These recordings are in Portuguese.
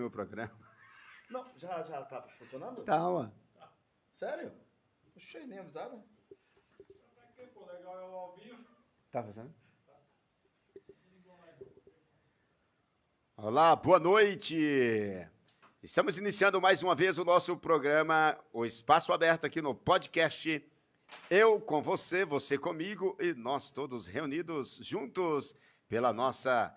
meu programa. Não, já tá funcionando? Tá, ó. Sério? Puxa, nem avisaram. Pra quê, pô? Legal é o ao vivo. Tá fazendo? Olá, boa noite. Estamos iniciando mais uma vez o nosso programa, o Espaço Aberto aqui no podcast. Eu com você, você comigo e nós todos reunidos juntos pela nossa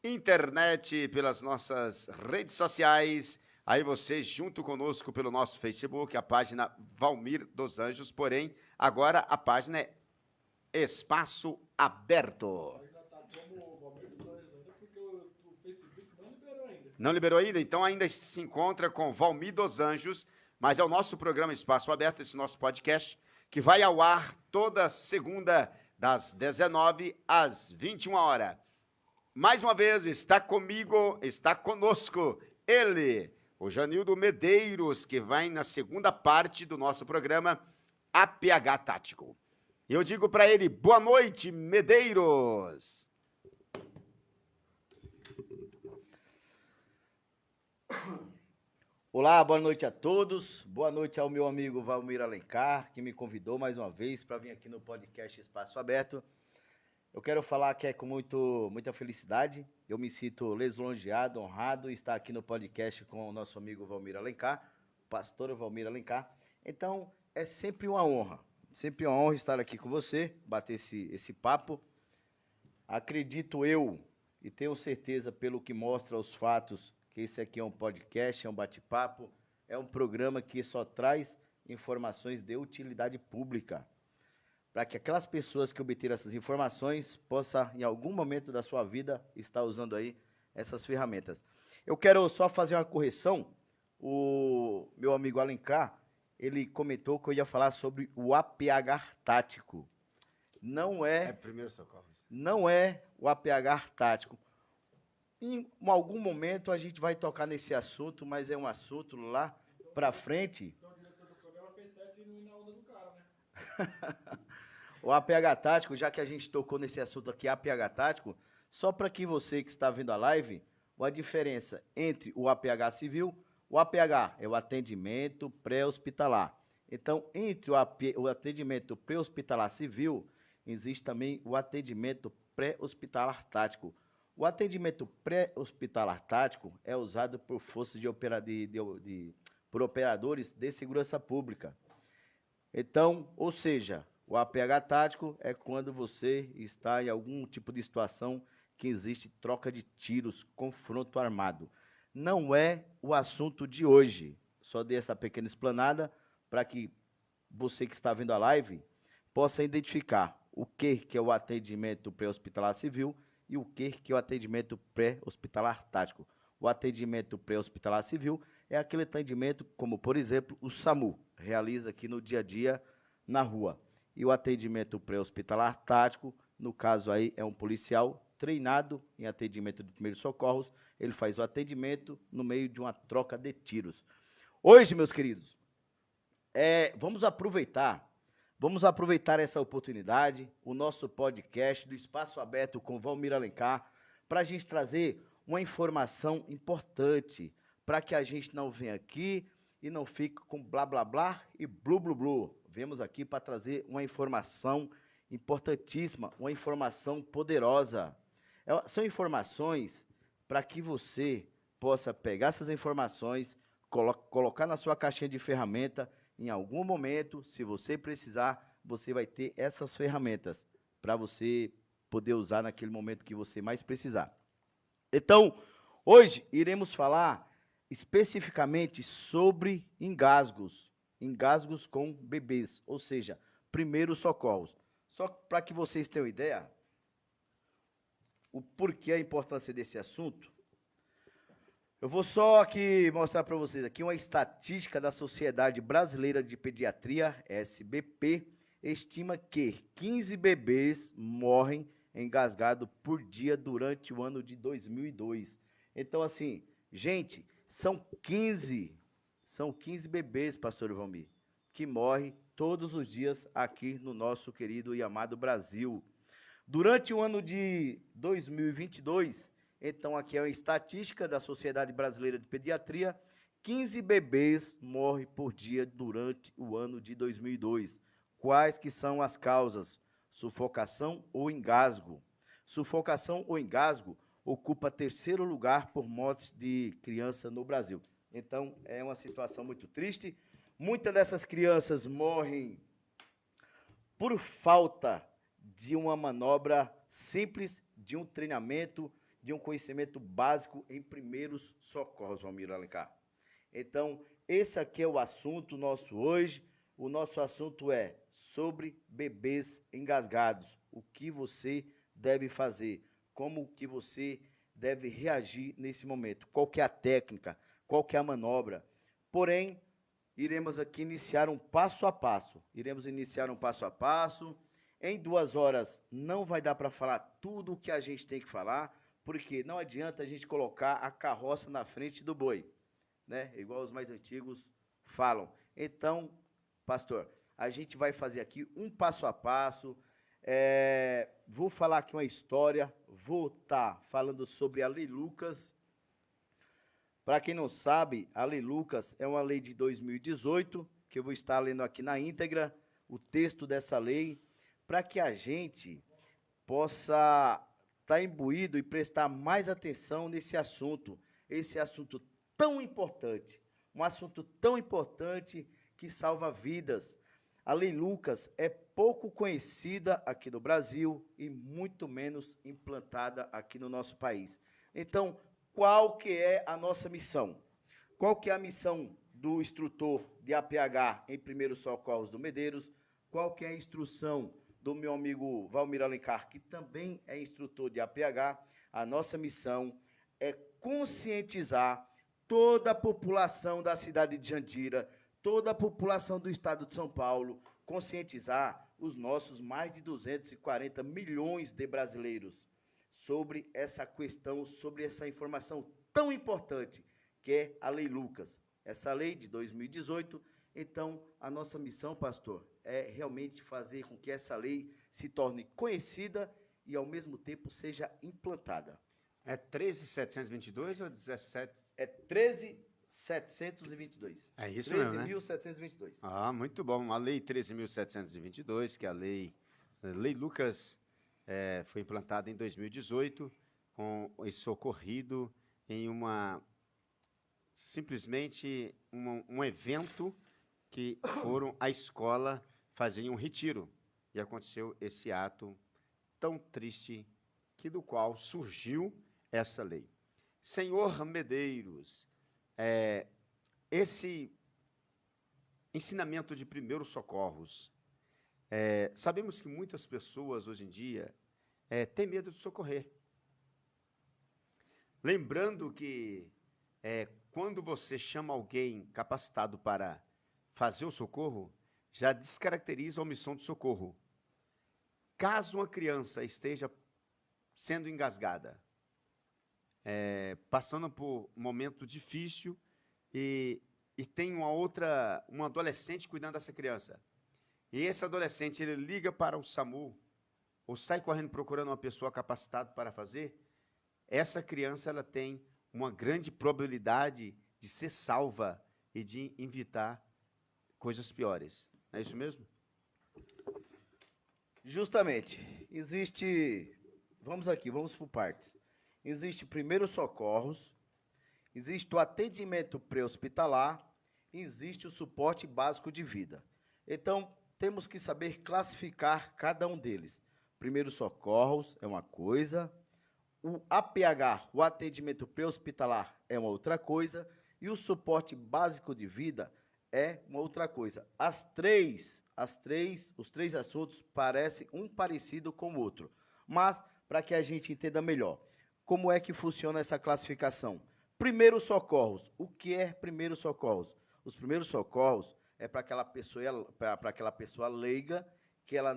internet, pelas nossas redes sociais. Aí você junto conosco pelo nosso Facebook, a página Valmir dos Anjos, porém, agora a página é Espaço Aberto. Ainda tá como o Valmir dos Anjos, porque o Facebook não liberou ainda. Não liberou ainda? Então ainda se encontra com Valmir dos Anjos, mas é o nosso programa Espaço Aberto, esse nosso podcast, que vai ao ar toda segunda, das 19 às 21 horas. Mais uma vez, está comigo, está conosco, ele, o Janildo Medeiros, que vai na segunda parte do nosso programa, APH Tático. Eu digo para ele, boa noite, Medeiros. Olá, boa noite a todos. Boa noite ao meu amigo Valmir Alencar, que me convidou mais uma vez para vir aqui no podcast Espaço Aberto. Eu quero falar que é com muita felicidade. Eu me sinto lisonjeado, honrado em estar aqui no podcast com o nosso amigo Valmir Alencar, pastor Valmir Alencar. Então, é sempre uma honra estar aqui com você, bater esse papo. Acredito eu, e tenho certeza pelo que mostra os fatos, que esse aqui é um podcast, é um bate-papo, é um programa que só traz informações de utilidade pública, para que aquelas pessoas que obteram essas informações possam, em algum momento da sua vida, estar usando aí essas ferramentas. Eu quero só fazer uma correção. O meu amigo Alencar, ele comentou que eu ia falar sobre o APH tático. Não é primeiro socorro. não é o APH tático. Em algum momento a gente vai tocar nesse assunto, mas é um assunto lá para frente. Então o diretor do programa fez certo de não ir na onda do cara, né? O APH tático, já que a gente tocou nesse assunto aqui, APH tático, só para que você que está vendo a live, a diferença entre o APH civil, o APH é o atendimento pré-hospitalar. Então, entre o atendimento pré-hospitalar civil, existe também o atendimento pré-hospitalar tático. O atendimento pré-hospitalar tático é usado por forças por operadores de segurança pública. Então, ou seja, o APH tático é quando você está em algum tipo de situação que existe troca de tiros, confronto armado. Não é o assunto de hoje. Só dei essa pequena explanada para que você que está vendo a live possa identificar o que é o atendimento pré-hospitalar civil e o que é o atendimento pré-hospitalar tático. O atendimento pré-hospitalar civil é aquele atendimento como, por exemplo, o SAMU realiza aqui no dia a dia na rua. E o atendimento pré-hospitalar tático, no caso aí, é um policial treinado em atendimento de primeiros socorros. Ele faz o atendimento no meio de uma troca de tiros. Hoje, meus queridos, vamos aproveitar essa oportunidade, o nosso podcast do Espaço Aberto com Valmir Alencar, para a gente trazer uma informação importante, para que a gente não venha aqui e não fique com blá, blá, blá e blu, blu, blu. Viemos aqui para trazer uma informação importantíssima, uma informação poderosa. São informações para que você possa pegar essas informações, colocar na sua caixinha de ferramenta. Em algum momento, se você precisar, você vai ter essas ferramentas para você poder usar naquele momento que você mais precisar. Então, hoje iremos falar especificamente sobre engasgos com bebês, ou seja, primeiros socorros. Só para que vocês tenham ideia, o porquê a importância desse assunto, eu vou só aqui mostrar para vocês aqui uma estatística da Sociedade Brasileira de Pediatria, SBP, estima que 15 bebês morrem engasgados por dia durante o ano de 2002. Então, assim, gente, são 15 bebês, pastor Valmir, que morrem todos os dias aqui no nosso querido e amado Brasil. Durante o ano de 2022, Então, aqui é uma estatística da Sociedade Brasileira de Pediatria. 15 bebês morrem por dia durante o ano de 2002. Quais que são as causas? Sufocação ou engasgo? Sufocação ou engasgo ocupa terceiro lugar por mortes de criança no Brasil. Então, é uma situação muito triste. Muitas dessas crianças morrem por falta de uma manobra simples, de um treinamento, de um conhecimento básico em primeiros socorros, Valmir Alencar. Então, esse aqui é o assunto nosso hoje. O nosso assunto é sobre bebês engasgados. O que você deve fazer? Como que você deve reagir nesse momento? Qual que é a técnica? Qual que é a manobra? Porém, iremos aqui iniciar um passo a passo. Em 2 horas não vai dar para falar tudo o que a gente tem que falar, porque não adianta a gente colocar a carroça na frente do boi, né? Igual os mais antigos falam. Então, pastor, a gente vai fazer aqui um passo a passo. Vou falar aqui uma história, vou estar falando sobre a Lei Lucas. Para quem não sabe, a Lei Lucas é uma lei de 2018, que eu vou estar lendo aqui na íntegra, o texto dessa lei, para que a gente possa estar imbuído e prestar mais atenção nesse assunto, esse assunto tão importante, um assunto tão importante que salva vidas. A Lei Lucas é pouco conhecida aqui no Brasil e muito menos implantada aqui no nosso país. Então, qual que é a nossa missão? Qual que é a missão do instrutor de APH em primeiros socorros do Medeiros? Qual que é a instrução do meu amigo Valmir Alencar, que também é instrutor de APH? A nossa missão é conscientizar toda a população da cidade de Jandira, toda a população do estado de São Paulo, conscientizar os nossos mais de 240 milhões de brasileiros sobre essa questão, sobre essa informação tão importante que é a Lei Lucas. Essa lei de 2018, então a nossa missão, pastor, é realmente fazer com que essa lei se torne conhecida e ao mesmo tempo seja implantada. É 13.722 ou 17? É 13.722. É isso mesmo, né? 13.722. Ah, muito bom. A Lei 13.722, que é a Lei Lucas, foi implantada em 2018, com isso ocorrido em simplesmente um evento que foram à escola fazer um retiro. E aconteceu esse ato tão triste, do qual surgiu essa lei. Senhor Medeiros, esse ensinamento de primeiros socorros, sabemos que muitas pessoas hoje em dia têm medo de socorrer. Lembrando que quando você chama alguém capacitado para fazer o socorro, já descaracteriza a omissão do socorro. Caso uma criança esteja sendo engasgada, passando por um momento difícil e tem um adolescente cuidando dessa criança, e esse adolescente ele liga para o SAMU ou sai correndo procurando uma pessoa capacitada para fazer, essa criança ela tem uma grande probabilidade de ser salva e de evitar coisas piores. Não é isso mesmo? Justamente. Vamos por partes. Existe primeiros socorros, existe o atendimento pré-hospitalar, existe o suporte básico de vida. Então, temos que saber classificar cada um deles. Primeiros socorros é uma coisa, o APH, o atendimento pré-hospitalar, é uma outra coisa, e o suporte básico de vida é uma outra coisa. Os três assuntos parecem um parecido com o outro, mas para que a gente entenda melhor, como é que funciona essa classificação? Primeiros socorros. O que é primeiros socorros? Os primeiros socorros é para aquela pessoa leiga, que ela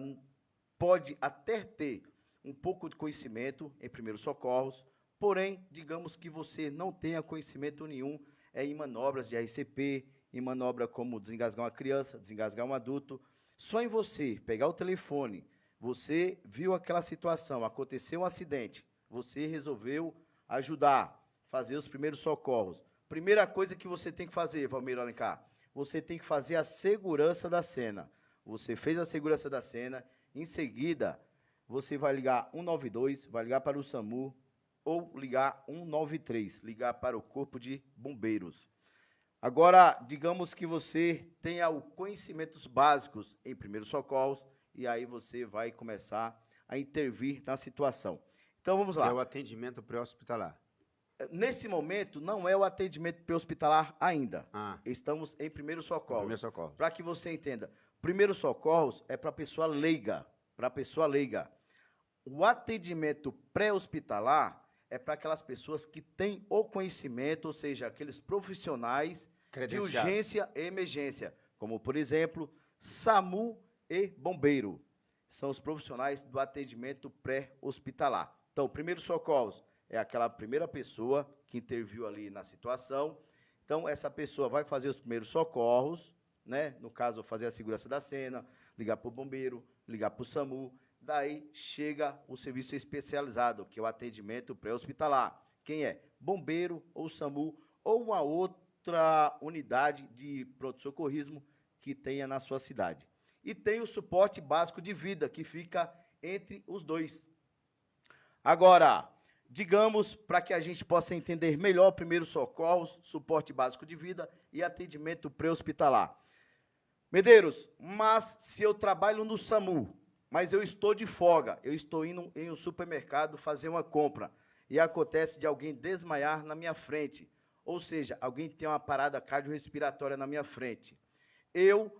pode até ter um pouco de conhecimento em primeiros socorros, porém, digamos que você não tenha conhecimento nenhum em manobras de RCP, em manobra como desengasgar uma criança, desengasgar um adulto. Só em você pegar o telefone, você viu aquela situação, aconteceu um acidente, você resolveu ajudar, fazer os primeiros socorros. Primeira coisa que você tem que fazer, Valmir Alencar, você tem que fazer a segurança da cena. Você fez a segurança da cena, em seguida, você vai ligar 192, vai ligar para o SAMU ou ligar 193, ligar para o Corpo de Bombeiros. Agora, digamos que você tenha os conhecimentos básicos em primeiros socorros e aí você vai começar a intervir na situação. Então, vamos lá. Que é o atendimento pré-hospitalar. Nesse momento, não é o atendimento pré-hospitalar ainda. Ah. Estamos em primeiros socorros. Primeiro socorro. Para que você entenda, primeiros socorros é para pessoa leiga, para pessoa leiga. O atendimento pré-hospitalar é para aquelas pessoas que têm o conhecimento, ou seja, aqueles profissionais de urgência e emergência, como, por exemplo, SAMU e bombeiro. São os profissionais do atendimento pré-hospitalar. Então, primeiros socorros é aquela primeira pessoa que interviu ali na situação. Então, essa pessoa vai fazer os primeiros socorros, né? No caso, fazer a segurança da cena, ligar para o bombeiro, ligar para o SAMU. Daí chega o serviço especializado, que é o atendimento pré-hospitalar. Quem é? Bombeiro ou SAMU ou uma outra unidade de pronto-socorrismo que tenha na sua cidade. E tem o suporte básico de vida, que fica entre os dois. Agora, digamos, para que a gente possa entender melhor primeiros socorros, suporte básico de vida e atendimento pré-hospitalar. Medeiros, mas se eu trabalho no SAMU, mas eu estou de folga, eu estou indo em um supermercado fazer uma compra e acontece de alguém desmaiar na minha frente, ou seja, alguém tem uma parada cardiorrespiratória na minha frente. Eu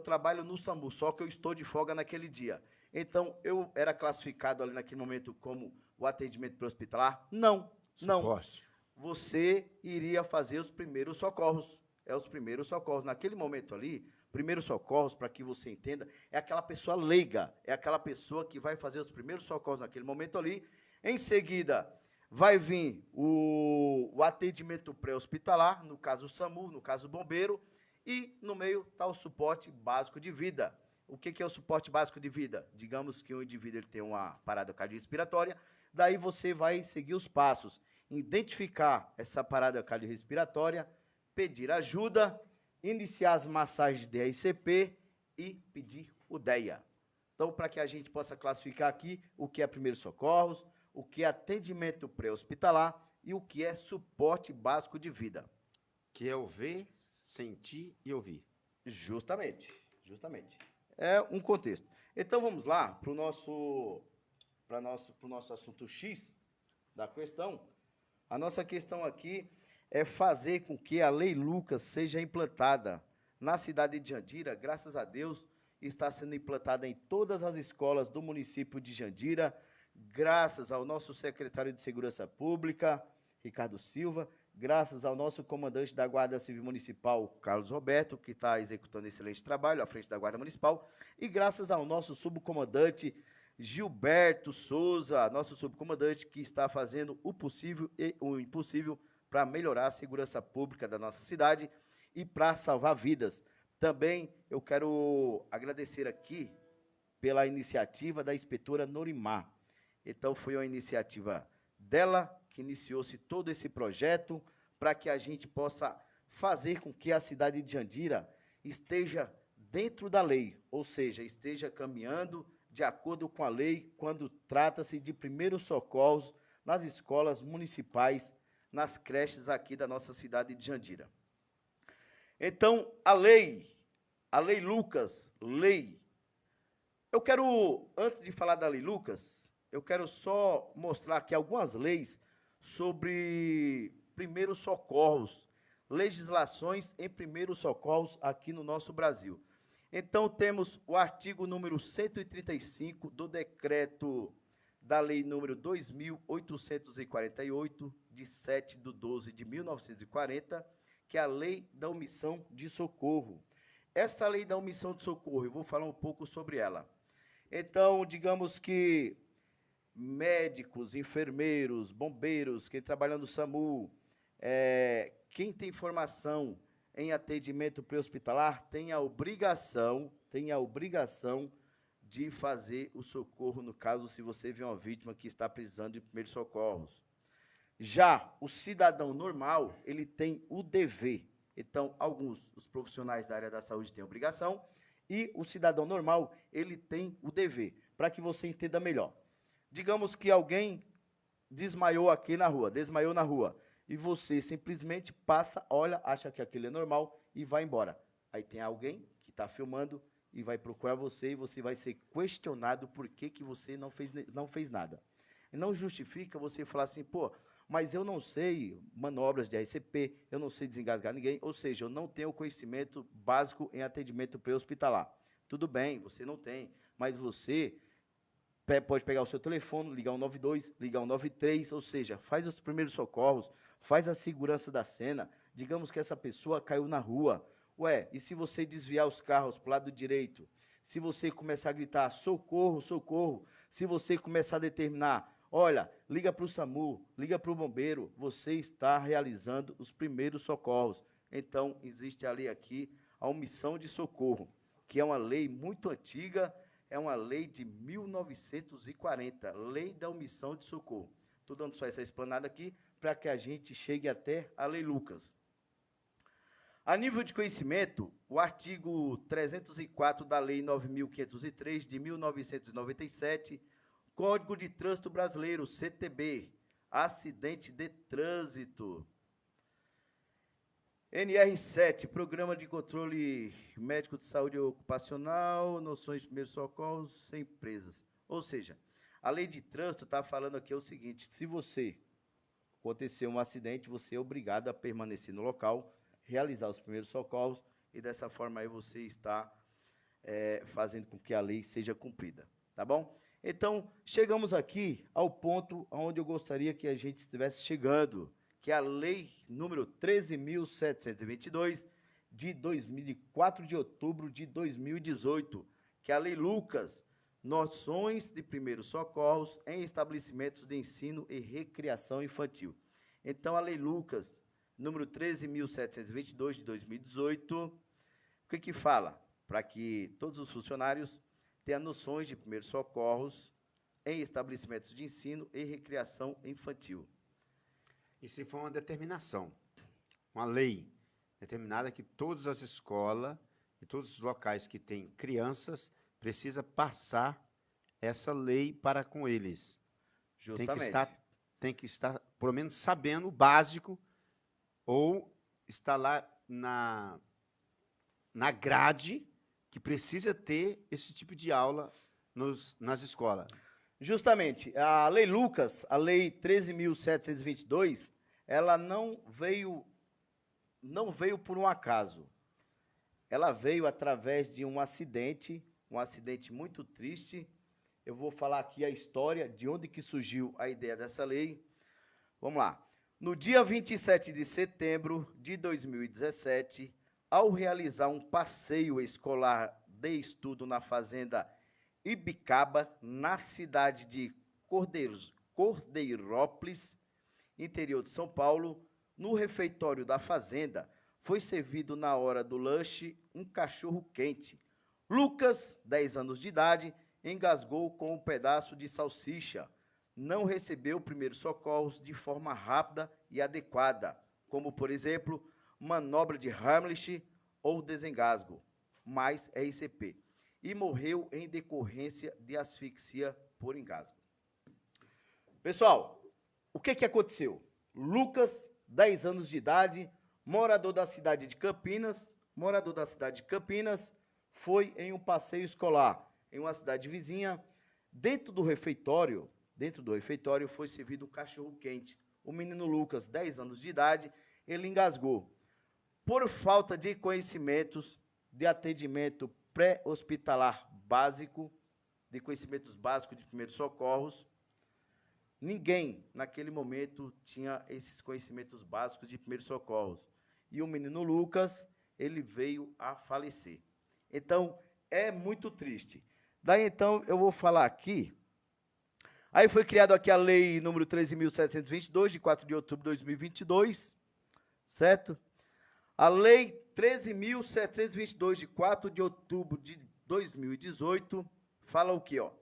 trabalho no SAMU, só que eu estou de folga naquele dia. Então, eu era classificado ali naquele momento como o atendimento pré-hospitalar? Não, não. Suposto. Você iria fazer os primeiros socorros. É os primeiros socorros. Naquele momento ali, primeiros socorros, para que você entenda, é aquela pessoa leiga, é aquela pessoa que vai fazer os primeiros socorros naquele momento ali. Em seguida, vai vir o atendimento pré-hospitalar, no caso o SAMU, no caso o bombeiro, e no meio está o suporte básico de vida. O que é o suporte básico de vida? Digamos que o indivíduo ele tem uma parada cardiorrespiratória, daí você vai seguir os passos, identificar essa parada cardiorrespiratória, pedir ajuda, iniciar as massagens de DRCP e pedir o DEA. Então, para que a gente possa classificar aqui o que é primeiros socorros, o que é atendimento pré-hospitalar e o que é suporte básico de vida. Que é o ver, sentir e ouvir. Justamente, justamente. É um contexto. Então, vamos lá para o nosso assunto X da questão. A nossa questão aqui é fazer com que a Lei Lucas seja implantada na cidade de Jandira. Graças a Deus, está sendo implantada em todas as escolas do município de Jandira, graças ao nosso secretário de Segurança Pública, Ricardo Silva, graças ao nosso comandante da Guarda Civil Municipal, Carlos Roberto, que está executando excelente trabalho à frente da Guarda Municipal, e graças ao nosso subcomandante Gilberto Souza, nosso subcomandante, que está fazendo o possível e o impossível para melhorar a segurança pública da nossa cidade e para salvar vidas. Também eu quero agradecer aqui pela iniciativa da inspetora Norimar. Então, foi uma iniciativa dela que iniciou-se todo esse projeto para que a gente possa fazer com que a cidade de Jandira esteja dentro da lei, ou seja, esteja caminhando de acordo com a lei quando trata-se de primeiros socorros nas escolas municipais, nas creches aqui da nossa cidade de Jandira. Então, a lei Lucas, eu quero, antes de falar da lei Lucas, eu quero só mostrar aqui algumas leis sobre primeiros socorros, legislações em primeiros socorros aqui no nosso Brasil. Então, temos o artigo número 135 do decreto da lei número 2.848, de 7/12/1940, que é a lei da omissão de socorro. Essa lei da omissão de socorro, eu vou falar um pouco sobre ela. Então, digamos que médicos, enfermeiros, bombeiros, quem trabalha no SAMU, quem tem formação em atendimento pré-hospitalar, tem a obrigação de fazer o socorro, no caso, se você vê uma vítima que está precisando de primeiros socorros. Já o cidadão normal, ele tem o dever. Então, os profissionais da área da saúde têm a obrigação e o cidadão normal, ele tem o dever, para que você entenda melhor. Digamos que alguém desmaiou na rua, e você simplesmente passa, olha, acha que aquilo é normal e vai embora. Aí tem alguém que está filmando e vai procurar você e você vai ser questionado por que você não fez nada. E não justifica você falar assim, pô, mas eu não sei manobras de RCP, eu não sei desengasgar ninguém, ou seja, eu não tenho conhecimento básico em atendimento pré-hospitalar. Tudo bem, você não tem, mas você pode pegar o seu telefone, ligar 192, ligar 193, ou seja, faz os primeiros socorros, faz a segurança da cena. Digamos que essa pessoa caiu na rua. Ué, e se você desviar os carros para o lado direito? Se você começar a gritar, socorro, socorro, se você começar a determinar, olha, liga para o SAMU, liga para o bombeiro, você está realizando os primeiros socorros. Então, existe ali aqui a omissão de socorro, que é uma lei muito antiga, é uma lei de 1940, Lei da Omissão de Socorro. Estou dando só essa explanada aqui para que a gente chegue até a Lei Lucas. A nível de conhecimento, o artigo 304 da Lei 9.503, de 1997, Código de Trânsito Brasileiro, CTB, acidente de trânsito. NR7, Programa de Controle Médico de Saúde Ocupacional, noções de primeiros socorros sem empresas. Ou seja, a lei de trânsito está falando aqui o seguinte, se você acontecer um acidente, você é obrigado a permanecer no local, realizar os primeiros socorros e dessa forma aí você está fazendo com que a lei seja cumprida, tá bom? Então, chegamos aqui ao ponto onde eu gostaria que a gente estivesse chegando, que é a lei número 13.722, de 4 de outubro de 2018, que é a lei Lucas, noções de primeiros socorros em estabelecimentos de ensino e recreação infantil. Então, a lei Lucas, número 13.722, de 2018, o que fala? Para que todos os funcionários tenham noções de primeiros socorros em estabelecimentos de ensino e recreação infantil. Isso foi uma determinação, uma lei determinada que todas as escolas e todos os locais que têm crianças precisa passar essa lei para com eles. Justamente. Tem que estar, pelo menos, sabendo o básico ou estar lá na grade que precisa ter esse tipo de aula nas escolas. Justamente, a Lei Lucas, a Lei 13.722, ela não veio por um acaso. Ela veio através de um acidente muito triste. Eu vou falar aqui a história de onde que surgiu a ideia dessa lei. Vamos lá. No dia 27 de setembro de 2017, ao realizar um passeio escolar de estudo na fazenda Ibicaba, na cidade de Cordeirópolis, interior de São Paulo, no refeitório da fazenda, foi servido na hora do lanche um cachorro quente. Lucas, 10 anos de idade, engasgou com um pedaço de salsicha. Não recebeu primeiros socorros de forma rápida e adequada, como, por exemplo, manobra de Heimlich ou desengasgo, mais RCP, e morreu em decorrência de asfixia por engasgo. Pessoal, o que aconteceu? Lucas, 10 anos de idade, morador da cidade de Campinas, foi em um passeio escolar em uma cidade vizinha. Dentro do refeitório foi servido um cachorro quente. O menino Lucas, 10 anos de idade, ele engasgou. Por falta de conhecimentos de atendimento pré-hospitalar básico, de conhecimentos básicos de primeiros socorros, ninguém, naquele momento, tinha esses conhecimentos básicos de primeiros socorros. E o menino Lucas, ele veio a falecer. Então, é muito triste. Daí, então, eu vou falar aqui. Aí foi criada aqui a lei número 13.722, de 4 de outubro de 2022, certo? A lei 13.722, de 4 de outubro de 2018, fala o quê, ó?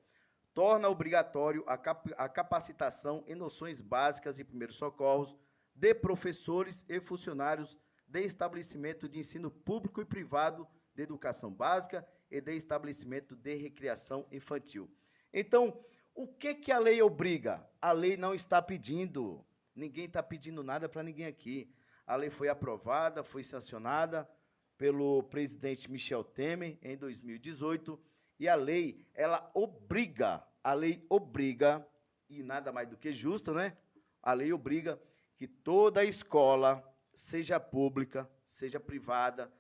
torna obrigatório a capacitação em noções básicas de primeiros socorros de professores e funcionários de estabelecimento de ensino público e privado de educação básica e de estabelecimento de recreação infantil. Então, o que a lei obriga? A lei não está pedindo, ninguém está pedindo nada para ninguém aqui. A lei foi aprovada, foi sancionada pelo presidente Michel Temer em 2018, e a lei obriga, e nada mais do que justo, né? A lei obriga que toda escola, seja pública, seja privada,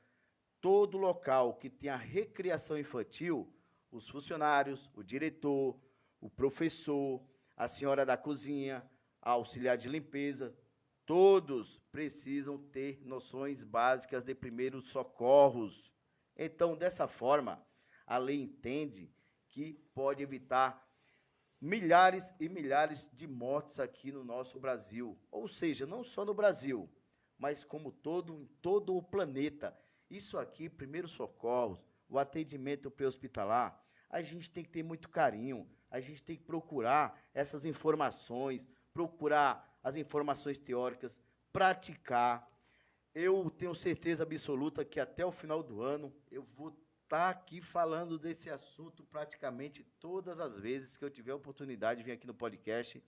todo local que tenha recreação infantil, os funcionários, o diretor, o professor, a senhora da cozinha, a auxiliar de limpeza, todos precisam ter noções básicas de primeiros socorros. Então, dessa forma, a lei entende que pode evitar milhares e milhares de mortes aqui no nosso Brasil. Ou seja, não só no Brasil, mas como em todo o planeta. Isso aqui, primeiros socorros, o atendimento pré-hospitalar, a gente tem que ter muito carinho, a gente tem que procurar essas informações, procurar as informações teóricas, praticar. Eu tenho certeza absoluta que até o final do ano eu vou estar aqui falando desse assunto praticamente todas as vezes que eu tiver a oportunidade de vir aqui no podcast,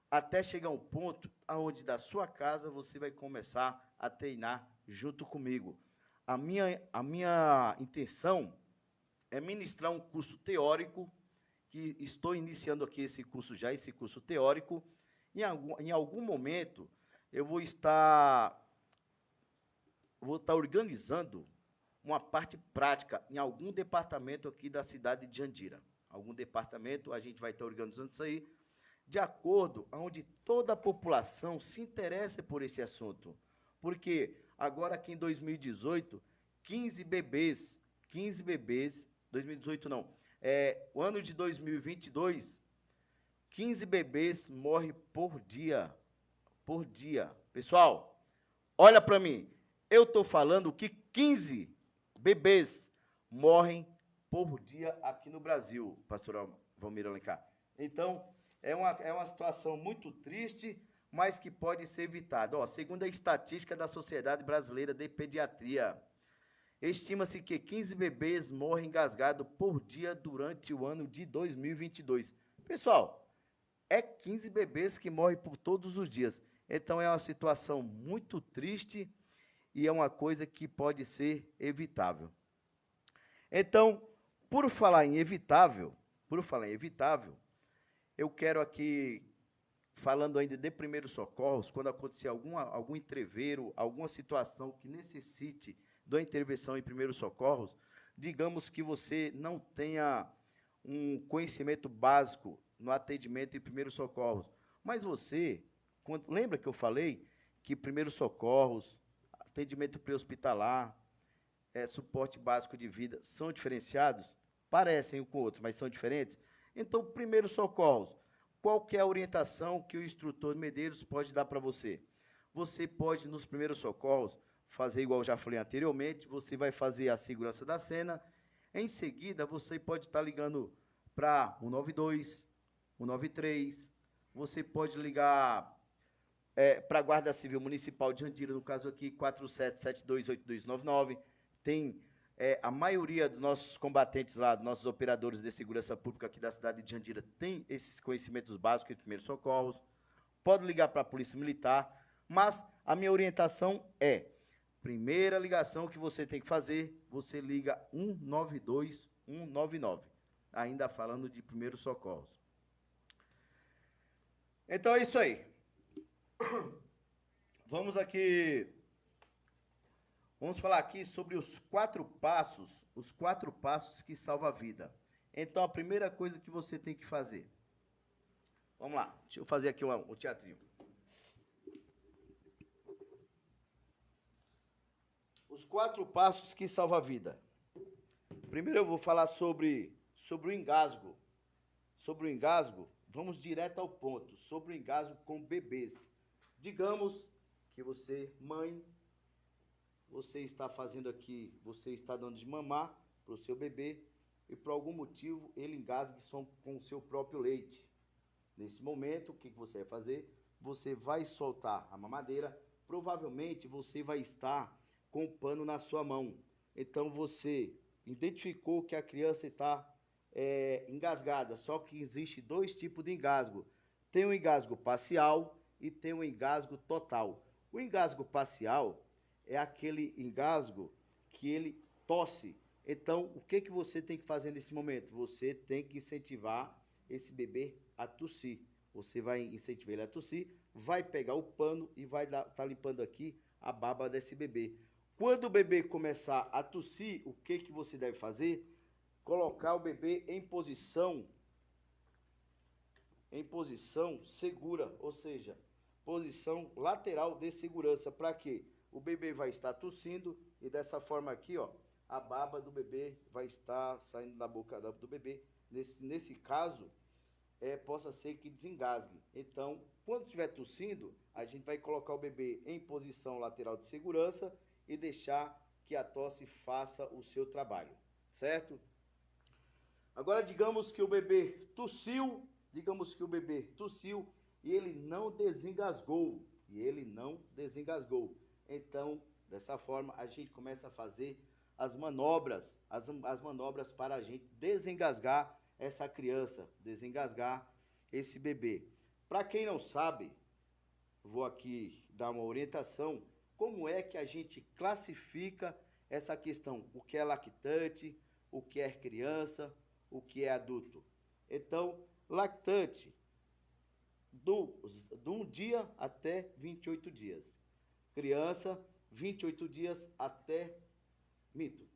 até chegar um ponto onde da sua casa você vai começar a treinar junto comigo. A minha intenção é ministrar um curso teórico, que estou iniciando aqui esse curso teórico. Em algum momento eu vou estar organizando uma parte prática em algum departamento aqui da cidade de Jandira. Algum departamento, a gente vai estar organizando isso aí, de acordo onde toda a população se interessa por esse assunto. Porque agora aqui em 2018, 15 bebês, 2018 não, o ano de 2022, 15 bebês morrem por dia. Pessoal, olha para mim, eu estou falando que 15 bebês morrem por dia aqui no Brasil, pastor Valmir Alencar. Então, é uma situação muito triste, mas que pode ser evitada. Segundo a estatística da Sociedade Brasileira de Pediatria, estima-se que 15 bebês morrem engasgados por dia durante o ano de 2022. Pessoal, é 15 bebês que morrem por todos os dias. Então, é uma situação muito triste e é uma coisa que pode ser evitável. Então, por falar em evitável, eu quero aqui, falando ainda de primeiros socorros, quando acontecer algum entreveiro, alguma situação que necessite da intervenção em primeiros socorros, digamos que você não tenha um conhecimento básico no atendimento em primeiros socorros, mas você, lembra que eu falei que primeiros socorros, atendimento pré-hospitalar, suporte básico de vida, são diferenciados? Parecem um com o outro, mas são diferentes? Então, primeiros socorros, qual que é a orientação que o instrutor Medeiros pode dar para você? Você pode, nos primeiros socorros, fazer igual eu já falei anteriormente, você vai fazer a segurança da cena, em seguida você pode estar ligando para 192, 193, você pode ligar para a Guarda Civil Municipal de Jandira, no caso aqui, 47728299, tem a maioria dos nossos combatentes lá, dos nossos operadores de segurança pública aqui da cidade de Jandira, tem esses conhecimentos básicos de primeiros socorros, pode ligar para a Polícia Militar, mas a minha orientação é, primeira ligação que você tem que fazer, você liga 192, 199, ainda falando de primeiros socorros. Então é isso aí. Vamos falar aqui sobre os 4 passos que salvam a vida. Então, a primeira coisa que você tem que fazer. Vamos lá, deixa eu fazer aqui um teatrinho. Os 4 passos que salvam a vida. Primeiro eu vou falar sobre o engasgo. Sobre o engasgo, vamos direto ao ponto. Sobre o engasgo com bebês. Digamos que você, mãe, você está fazendo aqui, você está dando de mamar para o seu bebê e por algum motivo ele engasgue só com o seu próprio leite. Nesse momento, o que você vai fazer? Você vai soltar a mamadeira, provavelmente você vai estar com o pano na sua mão. Então você identificou que a criança está engasgada, só que existe dois tipos de engasgo. Tem o engasgo parcial e tem o engasgo total. O engasgo parcial é aquele engasgo que ele tosse. Então, o que você tem que fazer nesse momento? Você tem que incentivar esse bebê a tossir. Você vai incentivar ele a tossir, vai pegar o pano e vai estar limpando aqui a baba desse bebê. Quando o bebê começar a tossir, o que você deve fazer? Colocar o bebê em posição segura, ou seja, posição lateral de segurança. Para quê? O bebê vai estar tossindo e dessa forma aqui, ó, a baba do bebê vai estar saindo da boca do bebê. Nesse caso, possa ser que desengasgue. Então, quando estiver tossindo, a gente vai colocar o bebê em posição lateral de segurança e deixar que a tosse faça o seu trabalho, certo? Agora, digamos que o bebê tossiu e ele não desengasgou. Então, dessa forma, a gente começa a fazer as manobras para a gente desengasgar essa criança, desengasgar esse bebê. Para quem não sabe, vou aqui dar uma orientação, como é que a gente classifica essa questão, o que é lactante, o que é criança, o que é adulto. Então, lactante, de 1 dia até 28 dias. Criança, 28 dias até mito.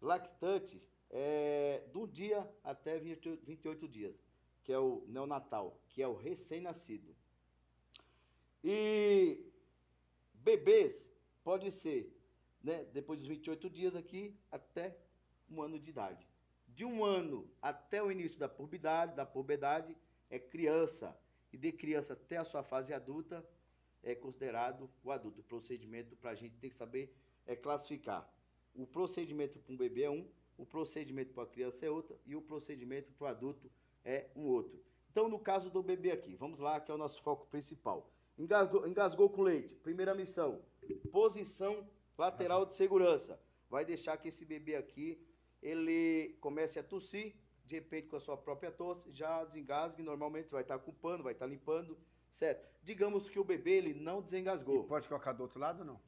Lactante, de 1 dia até 28 dias, que é o neonatal, que é o recém-nascido. E bebês pode ser, né, depois dos 28 dias aqui, até 1 ano de idade. De 1 ano até o início da puberdade é criança. E de criança até a sua fase adulta é considerado o adulto. O procedimento para a gente tem que saber classificar. O procedimento para um bebê é um, o procedimento para a criança é outro e o procedimento para o adulto é um outro. Então, no caso do bebê aqui, vamos lá, que é o nosso foco principal. Engasgou com leite. Primeira missão, posição lateral de segurança. Vai deixar que esse bebê aqui, ele comece a tossir, de repente com a sua própria tosse, já desengasgue, normalmente você vai estar com pano, vai estar limpando, certo? Digamos que o bebê, ele não desengasgou. E pode colocar do outro lado ou não?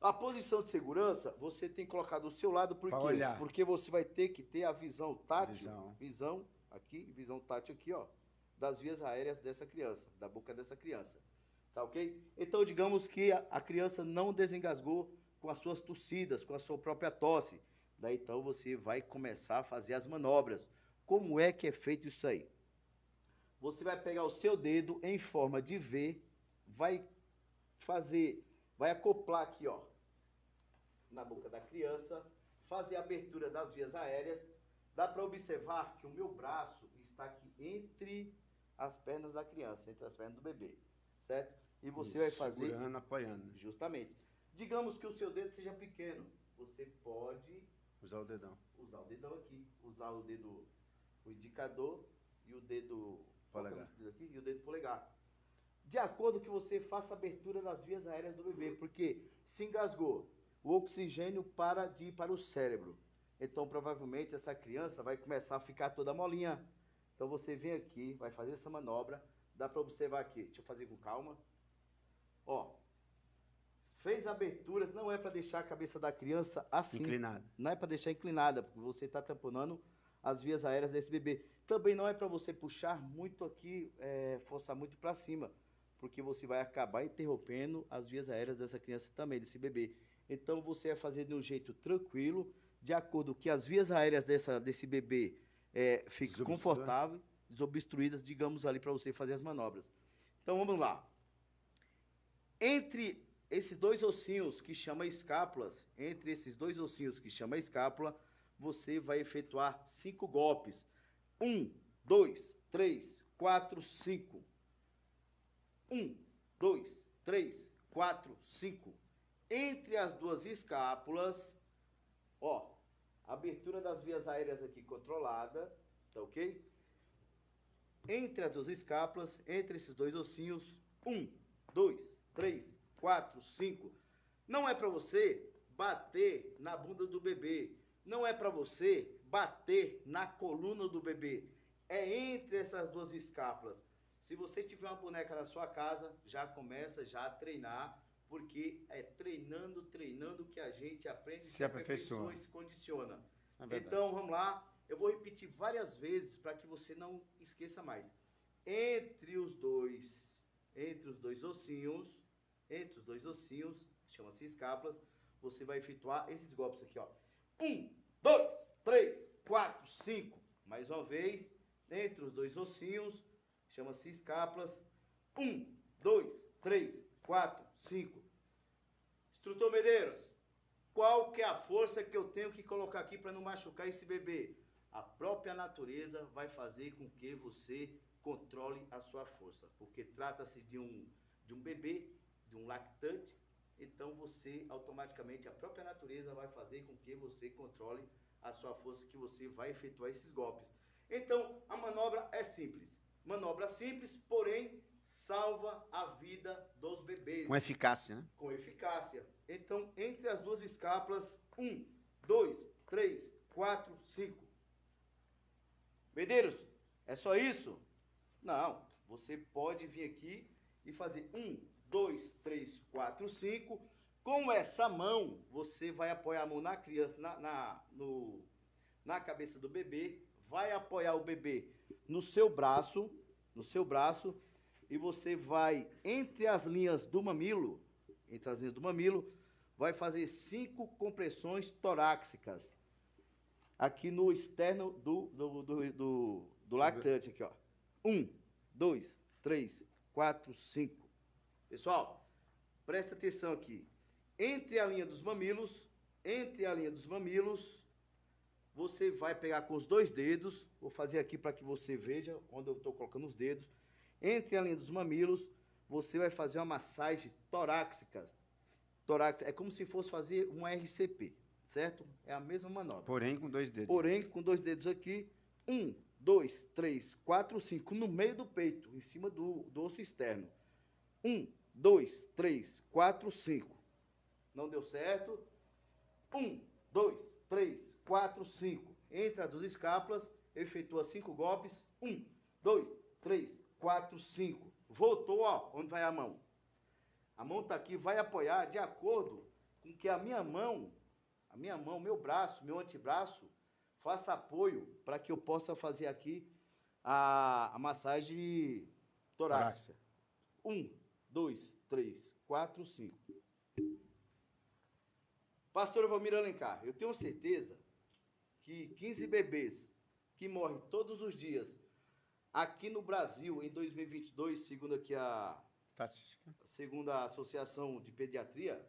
A posição de segurança, você tem que colocar do seu lado, por quê? Olhar. Porque você vai ter que ter a visão tátil, Visão visão tátil aqui, ó, das vias aéreas dessa criança, da boca dessa criança, tá ok? Então, digamos que a criança não desengasgou com as suas tossidas, com a sua própria tosse. Daí, então, você vai começar a fazer as manobras. Como é que é feito isso aí? Você vai pegar o seu dedo em forma de V, vai acoplar aqui, ó, na boca da criança, fazer a abertura das vias aéreas. Dá para observar que o meu braço está aqui entre as pernas da criança, entre as pernas do bebê, certo? E você vai fazer... Segurando, apoiando. Justamente. Digamos que o seu dedo seja pequeno. Você pode... Usar o dedão. Usar o dedão aqui. Usar o dedo, o indicador e o dedo... Polegar. Aqui, e o dedo polegar. De acordo que você faça a abertura das vias aéreas do bebê, porque se engasgou, o oxigênio para de ir para o cérebro. Então, provavelmente, essa criança vai começar a ficar toda molinha. Então, você vem aqui, vai fazer essa manobra. Dá para observar aqui. Deixa eu fazer com calma. Ó. Fez a abertura. Não é para deixar a cabeça da criança assim. Inclinada. Não é para deixar inclinada, porque você está tamponando as vias aéreas desse bebê. Também não é para você puxar muito aqui, forçar muito para cima, porque você vai acabar interrompendo as vias aéreas dessa criança também, desse bebê. Então, você vai fazer de um jeito tranquilo, de acordo que as vias aéreas desse bebê fiquem confortáveis, desobstruídas, digamos ali, para você fazer as manobras. Então, vamos lá. Entre esses dois ossinhos que chama escápulas, você vai efetuar 5 golpes. 1, 2, 3, 4, 5. 1, 2, 3, 4, 5. Entre as duas escápulas, ó, Abertura das vias aéreas aqui controlada, tá ok? Entre as duas escápulas, entre esses dois ossinhos, 1, 2, 3, 4, 5. Não é para você bater na bunda do bebê, não é para você bater na coluna do bebê, é entre essas duas escápulas. Se você tiver uma boneca na sua casa, já começa já a treinar, porque é treinando que a gente aprende, se aperfeiçoa e se condiciona. É Então, vamos lá. Eu vou repetir várias vezes para que você não esqueça mais. Entre os dois ossinhos, chama-se escápulas, você vai efetuar esses golpes aqui, ó. 1, 2, 3, 4, 5. Mais uma vez, entre os dois ossinhos, chama-se escápulas. 1, 2, 3, 4, 5. Instrutor Medeiros, qual que é a força que eu tenho que colocar aqui para não machucar esse bebê? A própria natureza vai fazer com que você controle a sua força, porque trata-se de um bebê, de um lactante, então você automaticamente, a própria natureza vai fazer com que você controle a sua força, que você vai efetuar esses golpes. Então, a manobra é simples. Manobra simples, porém, salva a vida dos bebês. com eficácia, né? Com eficácia. Então, entre as duas escápulas, 1, 2, 3, 4, 5. Medeiros, é só isso? Não, você pode vir aqui e fazer 1, 2, 3, 4, 5. Com essa mão, você vai apoiar a mão na criança, na cabeça do bebê, vai apoiar o bebê no seu braço, e você vai entre as linhas do mamilo, vai fazer 5 compressões torácicas aqui no externo do lactante, aqui, ó. 1, 2, 3, 4, 5. Pessoal, presta atenção aqui. Entre a linha dos mamilos, você vai pegar com os 2 dedos, vou fazer aqui para que você veja onde eu estou colocando os dedos. Entre a linha dos mamilos, você vai fazer uma massagem torácica. Torácica é como se fosse fazer um RCP, certo? É a mesma manobra. Porém, com 2 dedos. Porém, com 2 dedos aqui, 1, 2, 3, 4, 5, no meio do peito, em cima do osso externo. 1, 2, 3, 4, 5. Não deu certo? 1, 2, 3, 4, 5. Entre as duas escápulas, efetua 5 golpes. 1, 2, 3, 4, 5. Voltou, ó, onde vai a mão? A mão está aqui, vai apoiar de acordo com que a minha mão, meu braço, meu antebraço, faça apoio para que eu possa fazer aqui a massagem torácica. 1, 2, 3, 4, 5. Pastor Valmir Alencar, eu tenho certeza que 15 bebês que morrem todos os dias aqui no Brasil, em 2022, segundo aqui segundo a Associação de Pediatria,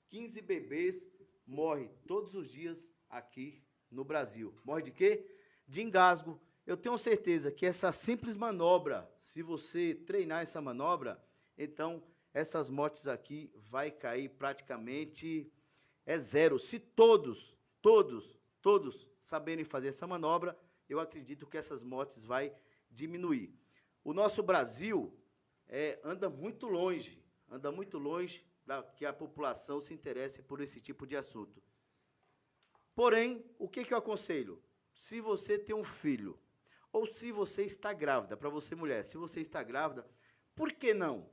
15 bebês morrem todos os dias aqui no Brasil. Morre de quê? De engasgo. Eu tenho certeza que essa simples manobra, se você treinar essa manobra, então essas mortes aqui vai cair praticamente zero. Se todos saberem fazer essa manobra, eu acredito que essas mortes vai diminuir. O nosso Brasil anda muito longe que a população se interesse por esse tipo de assunto. Porém, o que eu aconselho? Se você tem um filho, ou se você está grávida, para você mulher, se você está grávida, por que não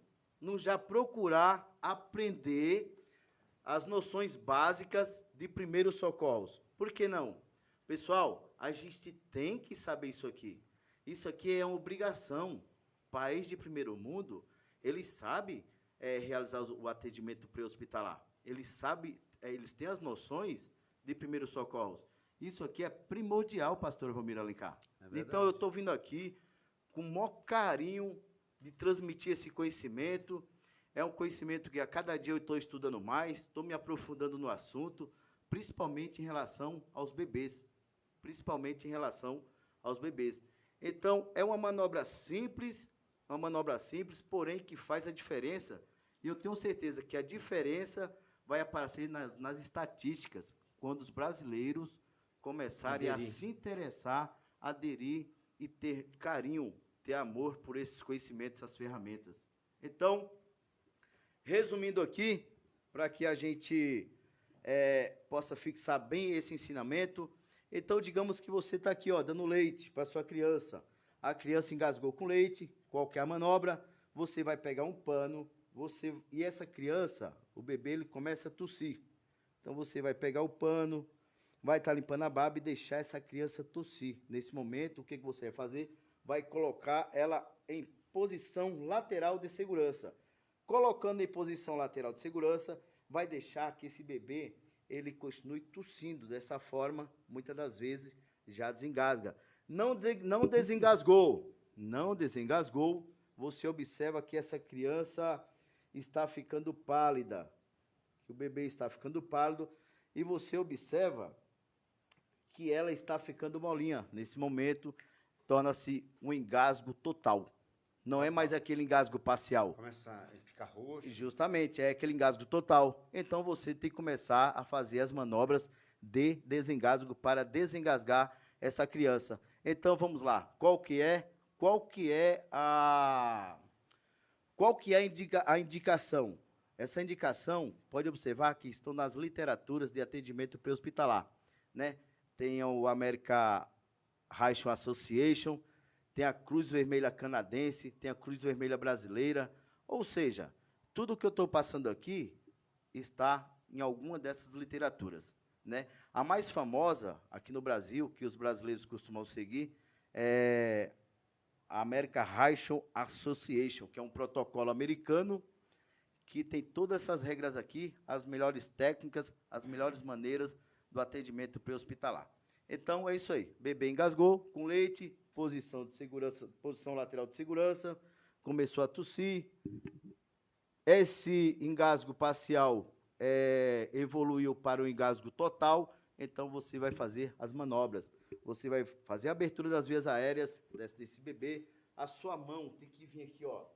já procurar aprender as noções básicas de primeiros socorros? Por que não? Pessoal, a gente tem que saber isso aqui. Isso aqui é uma obrigação. País de primeiro mundo, ele sabe realizar o atendimento pré-hospitalar. Eles têm as noções de primeiros socorros. Isso aqui é primordial, pastor Valmir Alencar. Então, eu estou vindo aqui com o maior carinho de transmitir esse conhecimento. É um conhecimento que a cada dia eu estou estudando mais, estou me aprofundando no assunto, principalmente em relação aos bebês. Então, é uma manobra simples, porém que faz a diferença. E eu tenho certeza que a diferença vai aparecer nas estatísticas. quando os brasileiros começarem a se interessar, aderir e ter carinho, ter amor por esses conhecimentos, essas ferramentas. Então, resumindo aqui, para que a gente possa fixar bem esse ensinamento, então digamos que você está aqui, ó, dando leite para sua criança. A criança engasgou com leite, qualquer manobra, você vai pegar um pano, e essa criança, o bebê, ele começa a tossir. Então você vai pegar o pano, vai estar limpando a baba e deixar essa criança tossir. Nesse momento, o que você vai fazer? Vai colocar ela em posição lateral de segurança. Colocando em posição lateral de segurança, vai deixar que esse bebê ele continue tossindo. Dessa forma, muitas das vezes, já desengasga. Não desengasgou, você observa que essa criança está ficando pálida, que o bebê está ficando pálido, e você observa que ela está ficando molinha. Nesse momento, torna-se um engasgo total. Não é mais aquele engasgo parcial. Começa a ficar roxo. Justamente, é aquele engasgo total. Então, você tem que começar a fazer as manobras de desengasgo para desengasgar essa criança. Então, vamos lá. Qual que é a indicação? Essa indicação, pode observar que estão nas literaturas de atendimento pré-hospitalar, né? Tem o American Heart Association, tem a Cruz Vermelha Canadense, tem a Cruz Vermelha Brasileira. Ou seja, tudo que eu estou passando aqui está em alguma dessas literaturas, né? A mais famosa aqui no Brasil, que os brasileiros costumam seguir, é a American Heart Association, que é um protocolo americano que tem todas essas regras aqui, as melhores técnicas, as melhores maneiras do atendimento pré-hospitalar. Então, é isso aí. Bebê engasgou com leite, posição de segurança, posição lateral de segurança, começou a tossir. Esse engasgo parcial evoluiu para o engasgo total, então você vai fazer as manobras. Você vai fazer a abertura das vias aéreas desse bebê. A sua mão tem que vir aqui, ó,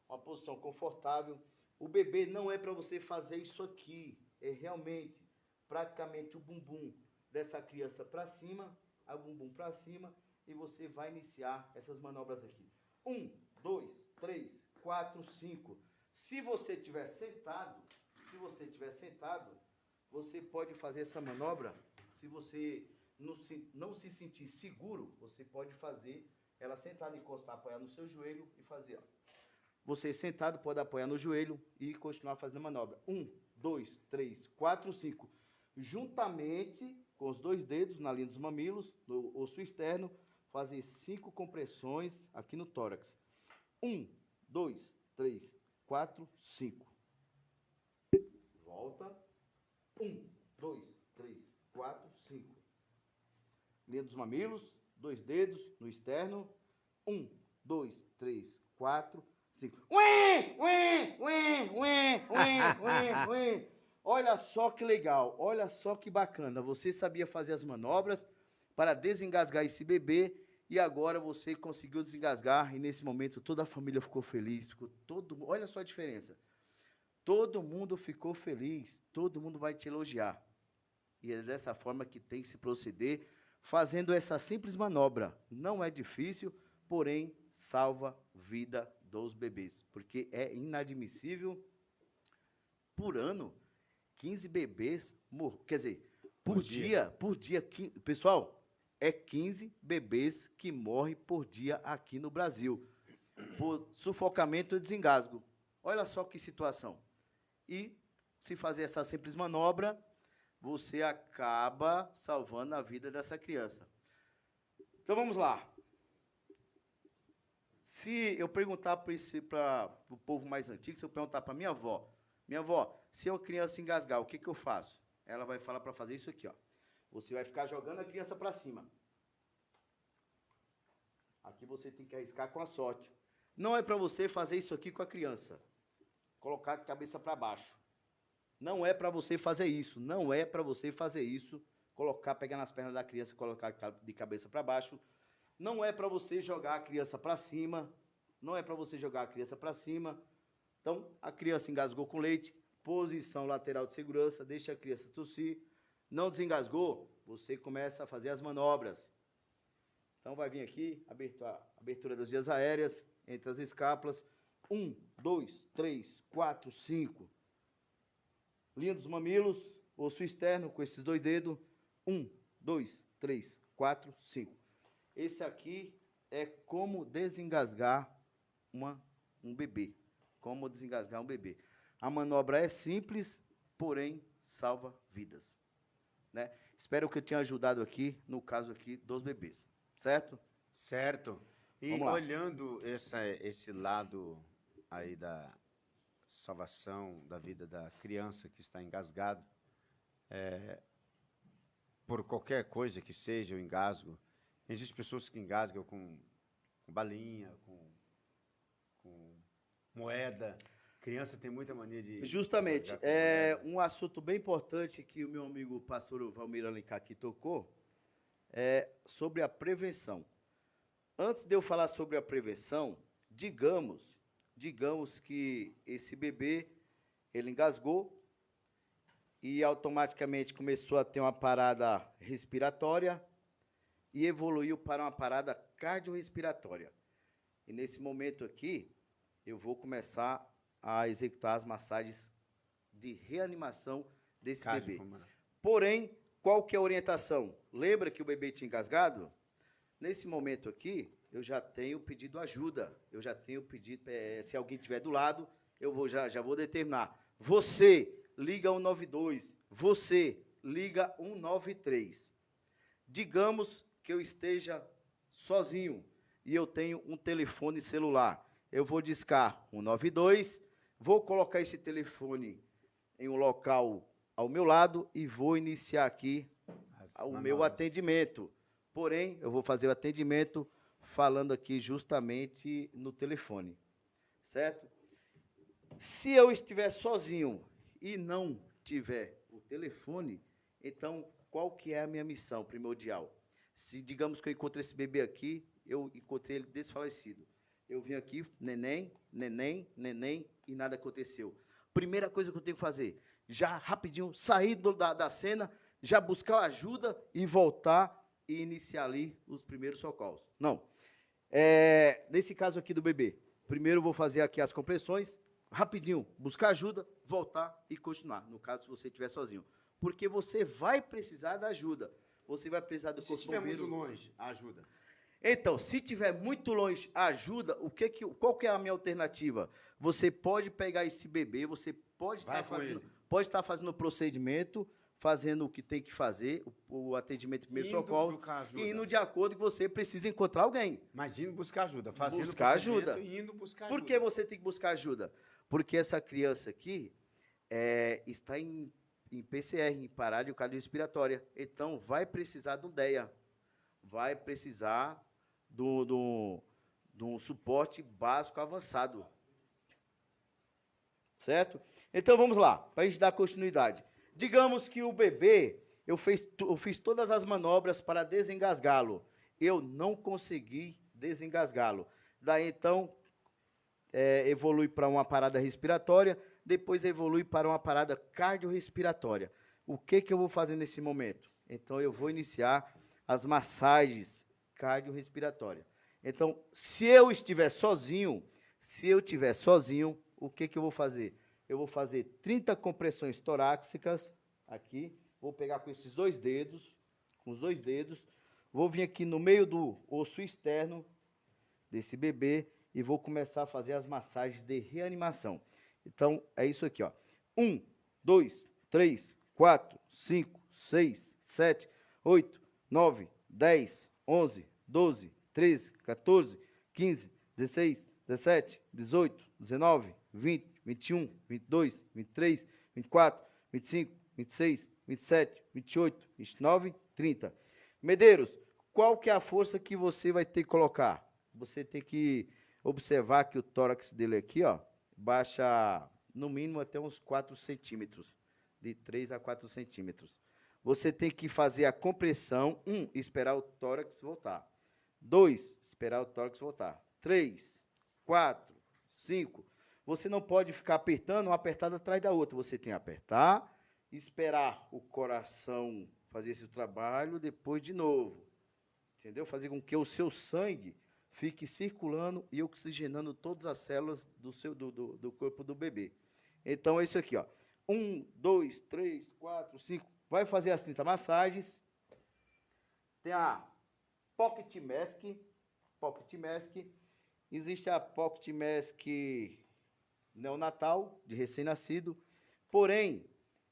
uma posição confortável. O bebê não é para você fazer isso aqui, é realmente, praticamente o bumbum dessa criança para cima, a bumbum para cima, e você vai iniciar essas manobras aqui. 1, 2, 3, 4, 5. Se você estiver sentado, você pode fazer essa manobra. Se você não se sentir seguro, você pode fazer ela sentada, encostar, apoiar no seu joelho e fazer, ó. Você sentado pode apoiar no joelho e continuar fazendo a manobra. 1, 2, 3, 4, 5. Juntamente com os dois dedos na linha dos mamilos, no osso externo, fazer 5 compressões aqui no tórax. 1, 2, 3, 4, 5. Volta. 1, 2, 3, 4, 5. Linha dos mamilos, 2 dedos no externo. 1, 2, 3, 4, 5. Ué, ué, ué, ué, ué, ué, ué. Olha só que legal, olha só que bacana. Você sabia fazer as manobras para desengasgar esse bebê e agora você conseguiu desengasgar e nesse momento toda a família ficou feliz. Olha só a diferença. Todo mundo ficou feliz, todo mundo vai te elogiar. E é dessa forma que tem que se proceder, fazendo essa simples manobra. Não é difícil, porém salva a vida dos bebês, porque é inadmissível por ano 15 bebês quer dizer, por dia, pessoal, é 15 bebês que morrem por dia aqui no Brasil, por sufocamento e desengasgo. Olha só que situação. E se fazer essa simples manobra, você acaba salvando a vida dessa criança. Então vamos lá. Se eu perguntar para o povo mais antigo, se eu perguntar para minha avó, se uma criança engasgar, o que eu faço? Ela vai falar para fazer isso aqui, ó. Você vai ficar jogando a criança para cima. Aqui você tem que arriscar com a sorte. Não é para você fazer isso aqui com a criança. Colocar de cabeça para baixo. Não é para você fazer isso. Não é para você fazer isso. Pegar nas pernas da criança e colocar de cabeça para baixo. Não é para você jogar a criança para cima. Não é para você jogar a criança para cima. Então, a criança engasgou com leite. Posição lateral de segurança. Deixa a criança tossir. Não desengasgou? Você começa a fazer as manobras. Então, vai vir aqui, abertura das vias aéreas, entre as escápulas. 1, 2, 3, 4, 5. Linha dos mamilos, osso externo com esses 2 dedos. 1, 2, 3, 4, 5. Esse aqui é como desengasgar um bebê. Como desengasgar um bebê. A manobra é simples, porém salva vidas. Né? Espero que eu tenha ajudado aqui, no caso aqui, dos bebês. Certo? Certo. E Vamos lá. olhando esse lado aí da salvação da vida da criança que está engasgado, por qualquer coisa que seja o engasgo, existem pessoas que engasgam com balinha, com moeda. Criança tem muita mania de... Justamente, engasgar com moeda. um assunto bem importante que o meu amigo pastor Valmir Alencar aqui tocou, é sobre a prevenção. Antes de eu falar sobre a prevenção, digamos que esse bebê, ele engasgou e automaticamente começou a ter uma parada respiratória e evoluiu para uma parada cardiorrespiratória. E nesse momento aqui, eu vou começar a executar as massagens de reanimação desse bebê. Porém, qual que é a orientação? Lembra que o bebê tinha engasgado? Nesse momento aqui, eu já tenho pedido ajuda. Eu já tenho pedido, se alguém estiver do lado, eu já vou determinar. Você liga 192, você liga 193. Digamos que eu esteja sozinho e eu tenho um telefone celular. Eu vou discar 192, vou colocar esse telefone em um local ao meu lado e vou iniciar aqui o meu atendimento. Porém, eu vou fazer o atendimento falando aqui justamente no telefone, certo? Se eu estiver sozinho e não tiver o telefone, então qual que é a minha missão primordial? Se digamos que eu encontrei esse bebê aqui, eu encontrei ele desfalecido. Eu vim aqui, neném, e nada aconteceu. Primeira coisa que eu tenho que fazer, já rapidinho sair da cena, já buscar ajuda e voltar e iniciar ali os primeiros socorros. Não. Nesse caso aqui do bebê, primeiro eu vou fazer aqui as compressões, rapidinho, buscar ajuda, voltar e continuar, no caso se você estiver sozinho. Porque você vai precisar da ajuda. Você vai precisar do corpo bombeiro. Se estiver muito longe, ajuda. Então, se estiver muito longe, ajuda, qual que é a minha alternativa? Você pode pegar esse bebê, você pode estar fazendo o procedimento, fazendo o que tem que fazer, o atendimento de primeiro socorro, e indo de acordo que você precisa encontrar alguém. Mas indo buscar ajuda, fazendo buscar ajuda. E indo buscar ajuda. Por que você tem que buscar ajuda? Porque essa criança aqui está em PCR, em parálise cardiorrespiratória, então vai precisar de um DEA, vai precisar de um suporte básico avançado. Certo? Então, vamos lá, para a gente dar continuidade. Digamos que o bebê, eu fiz todas as manobras para desengasgá-lo. Eu não consegui desengasgá-lo. Daí, então, evolui para uma parada respiratória, depois evolui para uma parada cardiorrespiratória. O que eu vou fazer nesse momento? Então, eu vou iniciar as massagens cardiorrespiratórias. Então, se eu estiver sozinho, o que eu vou fazer? Eu vou fazer 30 compressões torácicas aqui, vou pegar com esses 2 dedos, vou vir aqui no meio do osso externo desse bebê e vou começar a fazer as massagens de reanimação. Então, é isso aqui, ó. 1, 2, 3, 4, 5, 6, 7, 8, 9, 10, 11, 12, 13, 14, 15, 16, 17, 18, 19, 20, 21, 22, 23, 24, 25, 26, 27, 28, 29, 30. Medeiros, qual que é a força que você vai ter que colocar? Você tem que observar que o tórax dele aqui, ó, baixa no mínimo até uns 4 centímetros, de 3 a 4 centímetros. Você tem que fazer a compressão, 1, esperar o tórax voltar. 2, esperar o tórax voltar. 3, 4, 5. Você não pode ficar apertando uma apertada atrás da outra. Você tem que apertar esperar o coração fazer esse trabalho, depois de novo. Entendeu? Fazer com que o seu sangue fique circulando e oxigenando todas as células do corpo do bebê. Então, é isso aqui, ó. 1, 2, 3, 4, 5. Vai fazer as 30 massagens. Tem a Pocket Mask. Pocket Mask. Existe a Pocket Mask neonatal, de recém-nascido. Porém,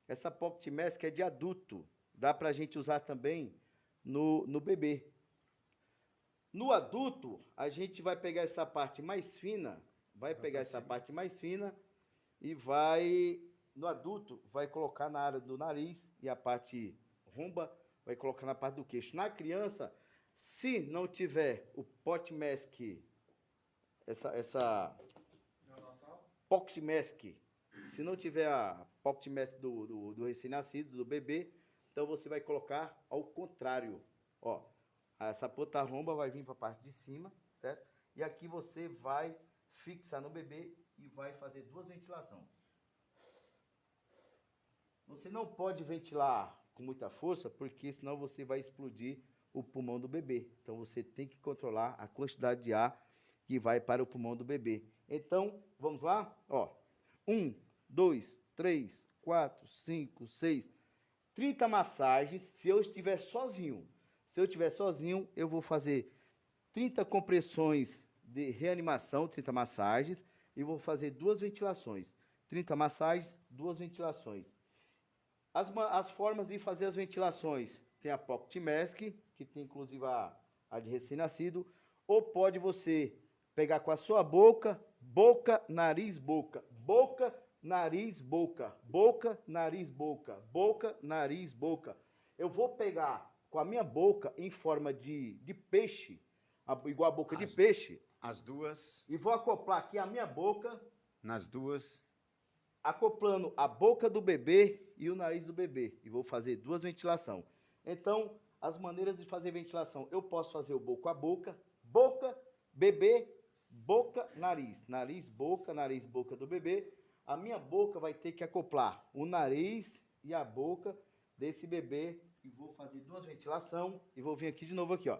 essa Pocket Mask é de adulto. Dá pra gente usar também no bebê. No adulto, a gente vai pegar essa parte mais fina, e vai, no adulto, vai colocar na área do nariz e a parte romba vai colocar na parte do queixo. Na criança, se não tiver o Pocket Mask, essa Pocket Mask, se não tiver a Pocket Mask do recém-nascido, do bebê, então você vai colocar ao contrário, ó. Essa ponta romba vai vir para a parte de cima, certo? E aqui você vai fixar no bebê e vai fazer 2 ventilações. Você não pode ventilar com muita força, porque senão você vai explodir o pulmão do bebê. Então você tem que controlar a quantidade de ar que vai para o pulmão do bebê. Então, vamos lá? Ó, 1, 2, 3, 4, 5, 6, 30 massagens se eu estiver sozinho. Se eu estiver sozinho, eu vou fazer 30 compressões de reanimação, 30 massagens, e vou fazer 2 ventilações. 30 massagens, 2 ventilações. As formas de fazer as ventilações, tem a Pocket Mask, que tem inclusive a de recém-nascido, ou pode você pegar com a sua boca, boca, nariz, boca, boca, nariz, boca, boca, nariz, boca, boca, nariz, boca. Eu vou pegar com a minha boca em forma de peixe, igual a boca de peixe. As duas. E vou acoplar aqui a minha boca. Nas duas. Acoplando a boca do bebê e o nariz do bebê. E vou fazer 2 ventilações. Então, as maneiras de fazer ventilação. Eu posso fazer o boca a boca, bebê, boca, nariz. Nariz, boca do bebê. A minha boca vai ter que acoplar o nariz e a boca desse bebê. E vou fazer 2 ventilações. E vou vir aqui de novo aqui, ó.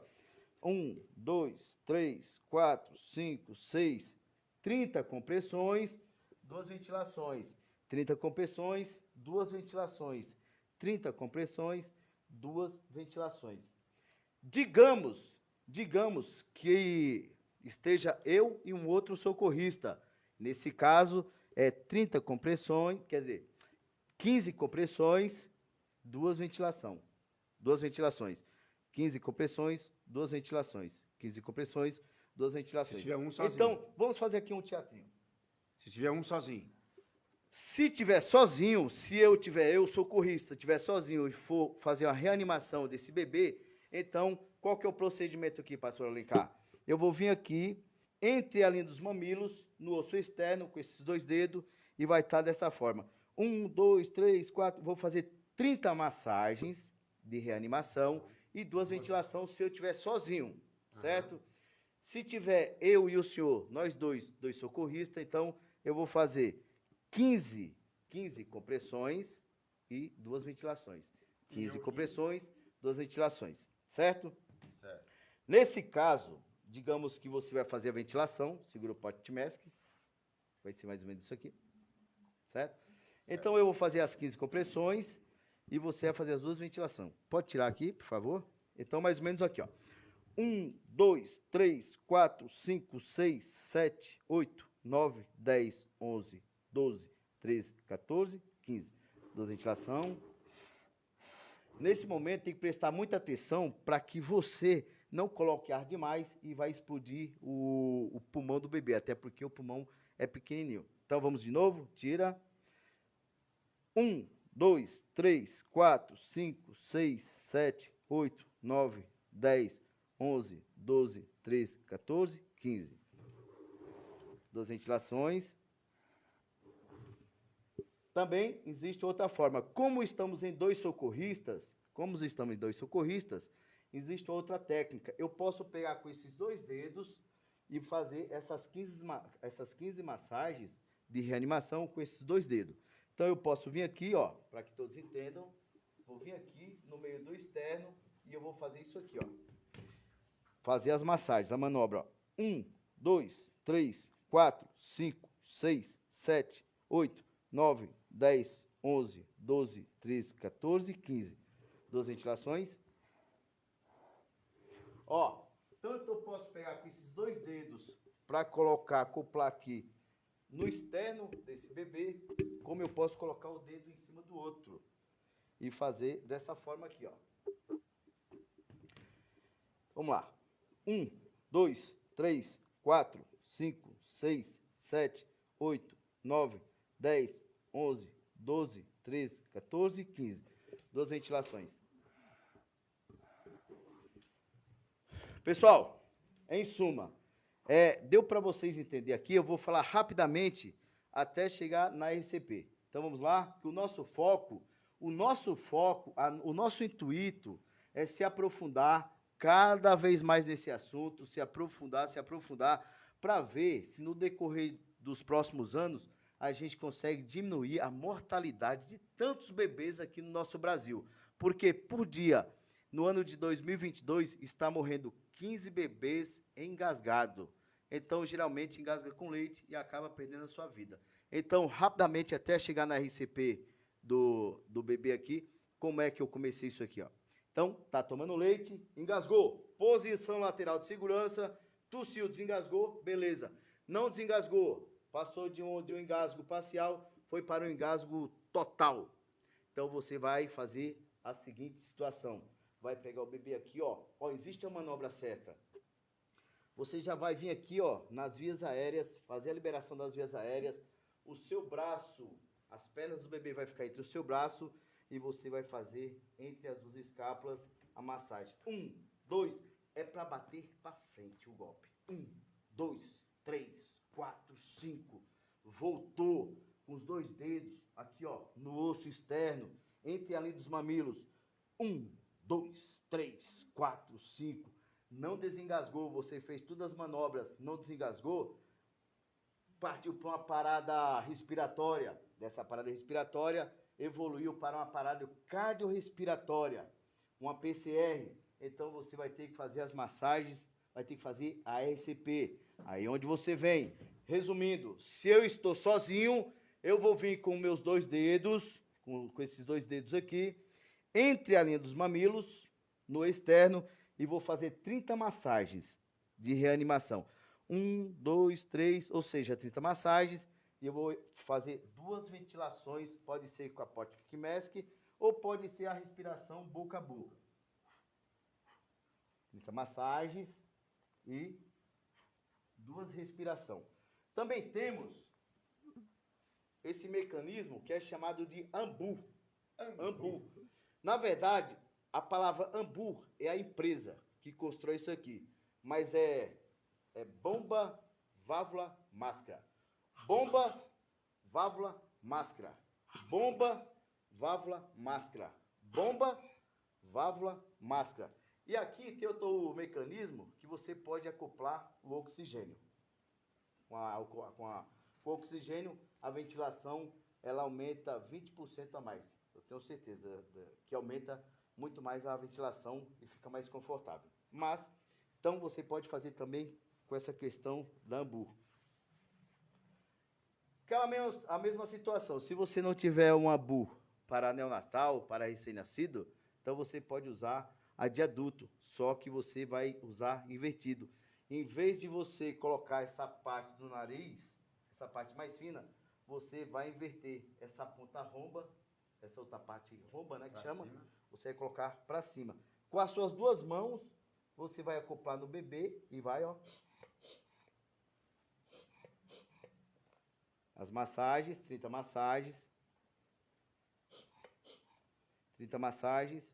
1, 2, 3, 4, 5, 6, 30 compressões, 2 ventilações. 30 compressões, 2 ventilações. 30 compressões, 2 ventilações. Digamos que esteja eu e um outro socorrista. Nesse caso, é 30 compressões, quer dizer, 15 compressões, 2 ventilações. 2 ventilações. 15 compressões, 2 ventilações. 15 compressões, 2 ventilações. Se tiver um sozinho. Então, vamos fazer aqui um teatrinho. Se tiver um sozinho. Se tiver sozinho, se eu socorrista, tiver sozinho e for fazer a reanimação desse bebê, então, qual que é o procedimento aqui, pastor Alencar? Eu vou vir aqui, entre a linha dos mamilos, no osso externo, com esses 2 dedos, e vai estar dessa forma. 1, 2, 3, 4, vou fazer 30 massagens de reanimação e 2 ventilações se eu estiver sozinho, certo? Se tiver eu e o senhor, nós dois socorristas, então eu vou fazer 15 compressões e 2 ventilações. 15 compressões, 2 ventilações, certo? Certo. Nesse caso, digamos que você vai fazer a ventilação, segura o Pocket Mask, vai ser mais ou menos isso aqui, certo? Então eu vou fazer as 15 compressões e você vai fazer as 2 ventilações. Pode tirar aqui, por favor? Então, mais ou menos aqui, ó. 1, 2, 3, 4, 5, 6, 7, 8, 9, 10, 11, 12, 13, 14, 15. 2 ventilação. Nesse momento, tem que prestar muita atenção para que você não coloque ar demais e vai explodir o pulmão do bebê, até porque o pulmão é pequenininho. Então, vamos de novo. Tira. 1, 2, 3, 4, 5, 6, 7, 8, 9, 10, 11, 12, 13, 14, 15. 2 ventilações. Também existe outra forma. Como estamos em 2 socorristas, existe outra técnica. Eu posso pegar com esses 2 dedos e fazer essas 15 massagens de reanimação com esses 2 dedos. Então, eu posso vir aqui, ó, para que todos entendam. Vou vir aqui no meio do externo e eu vou fazer isso aqui, ó. Fazer as massagens, a manobra, ó. 1, 2, 3, 4, 5, 6, 7, 8, 9, 10, 11, 12, 13, 14, 15. 2 ventilações. Ó, tanto eu posso pegar com esses 2 dedos para colocar, acoplar aqui no externo desse bebê, como eu posso colocar o dedo em cima do outro e fazer dessa forma aqui, ó. Vamos lá. 1, 2, 3, 4, 5, 6, 7, 8, 9, 10, 11, 12, 13, 14, 15. 2 ventilações. Pessoal, em suma, deu para vocês entenderem aqui, eu vou falar rapidamente até chegar na RCP. Então vamos lá, que o nosso intuito é se aprofundar cada vez mais nesse assunto, se aprofundar, para ver se no decorrer dos próximos anos a gente consegue diminuir a mortalidade de tantos bebês aqui no nosso Brasil. Porque por dia, no ano de 2022, está morrendo 15 bebês engasgados. Então, geralmente, engasga com leite e acaba perdendo a sua vida. Então, rapidamente, até chegar na RCP do bebê aqui, como é que eu comecei isso aqui, ó. Então, tá tomando leite, engasgou, posição lateral de segurança, tossiu, desengasgou, beleza. Não desengasgou, passou de um engasgo parcial, foi para um engasgo total. Então, você vai fazer a seguinte situação. Vai pegar o bebê aqui, ó. Ó, existe uma manobra certa. Você já vai vir aqui, ó, nas vias aéreas, fazer a liberação das vias aéreas. O seu braço, as pernas do bebê vai ficar entre o seu braço e você vai fazer entre as 2 escápulas a massagem. 1, 2, é para bater para frente o golpe. 1, 2, 3, 4, 5. Voltou com os 2 dedos aqui, ó, no osso externo, entre a linha dos mamilos. 1, 2, 3, 4, 5. Não desengasgou, você fez todas as manobras, não desengasgou, partiu para uma parada respiratória. Dessa parada respiratória, evoluiu para uma parada cardiorrespiratória, uma PCR. Então, você vai ter que fazer as massagens, vai ter que fazer a RCP. Aí onde você vem. Resumindo, se eu estou sozinho, eu vou vir com meus 2 dedos, com esses 2 dedos aqui, entre a linha dos mamilos, no externo, e vou fazer 30 massagens de reanimação. 1, 2, 3, ou seja, 30 massagens, e eu vou fazer 2 ventilações, pode ser com a Potkick Mask, ou pode ser a respiração boca a boca. 30 massagens e 2 respirações. Também temos esse mecanismo que é chamado de AMBU. AMBU. Na verdade, a palavra AMBU é a empresa que constrói isso aqui, mas é bomba, válvula, máscara. Bomba, válvula, máscara. Bomba, válvula, máscara. Bomba, válvula, máscara. E aqui tem outro mecanismo que você pode acoplar o oxigênio. Com o oxigênio, a ventilação ela aumenta 20% a mais. Eu tenho certeza que aumenta muito mais a ventilação e fica mais confortável. Mas, então você pode fazer também com essa questão da AMBU. A mesma situação, se você não tiver um AMBU para neonatal, para recém-nascido, então você pode usar a de adulto, só que você vai usar invertido. Em vez de você colocar essa parte do nariz, essa parte mais fina, você vai inverter essa ponta romba, essa outra parte romba, né, que chama, você vai colocar para cima. Com as suas 2 mãos, você vai acoplar no bebê e vai, ó. As massagens, 30 massagens. 30 massagens.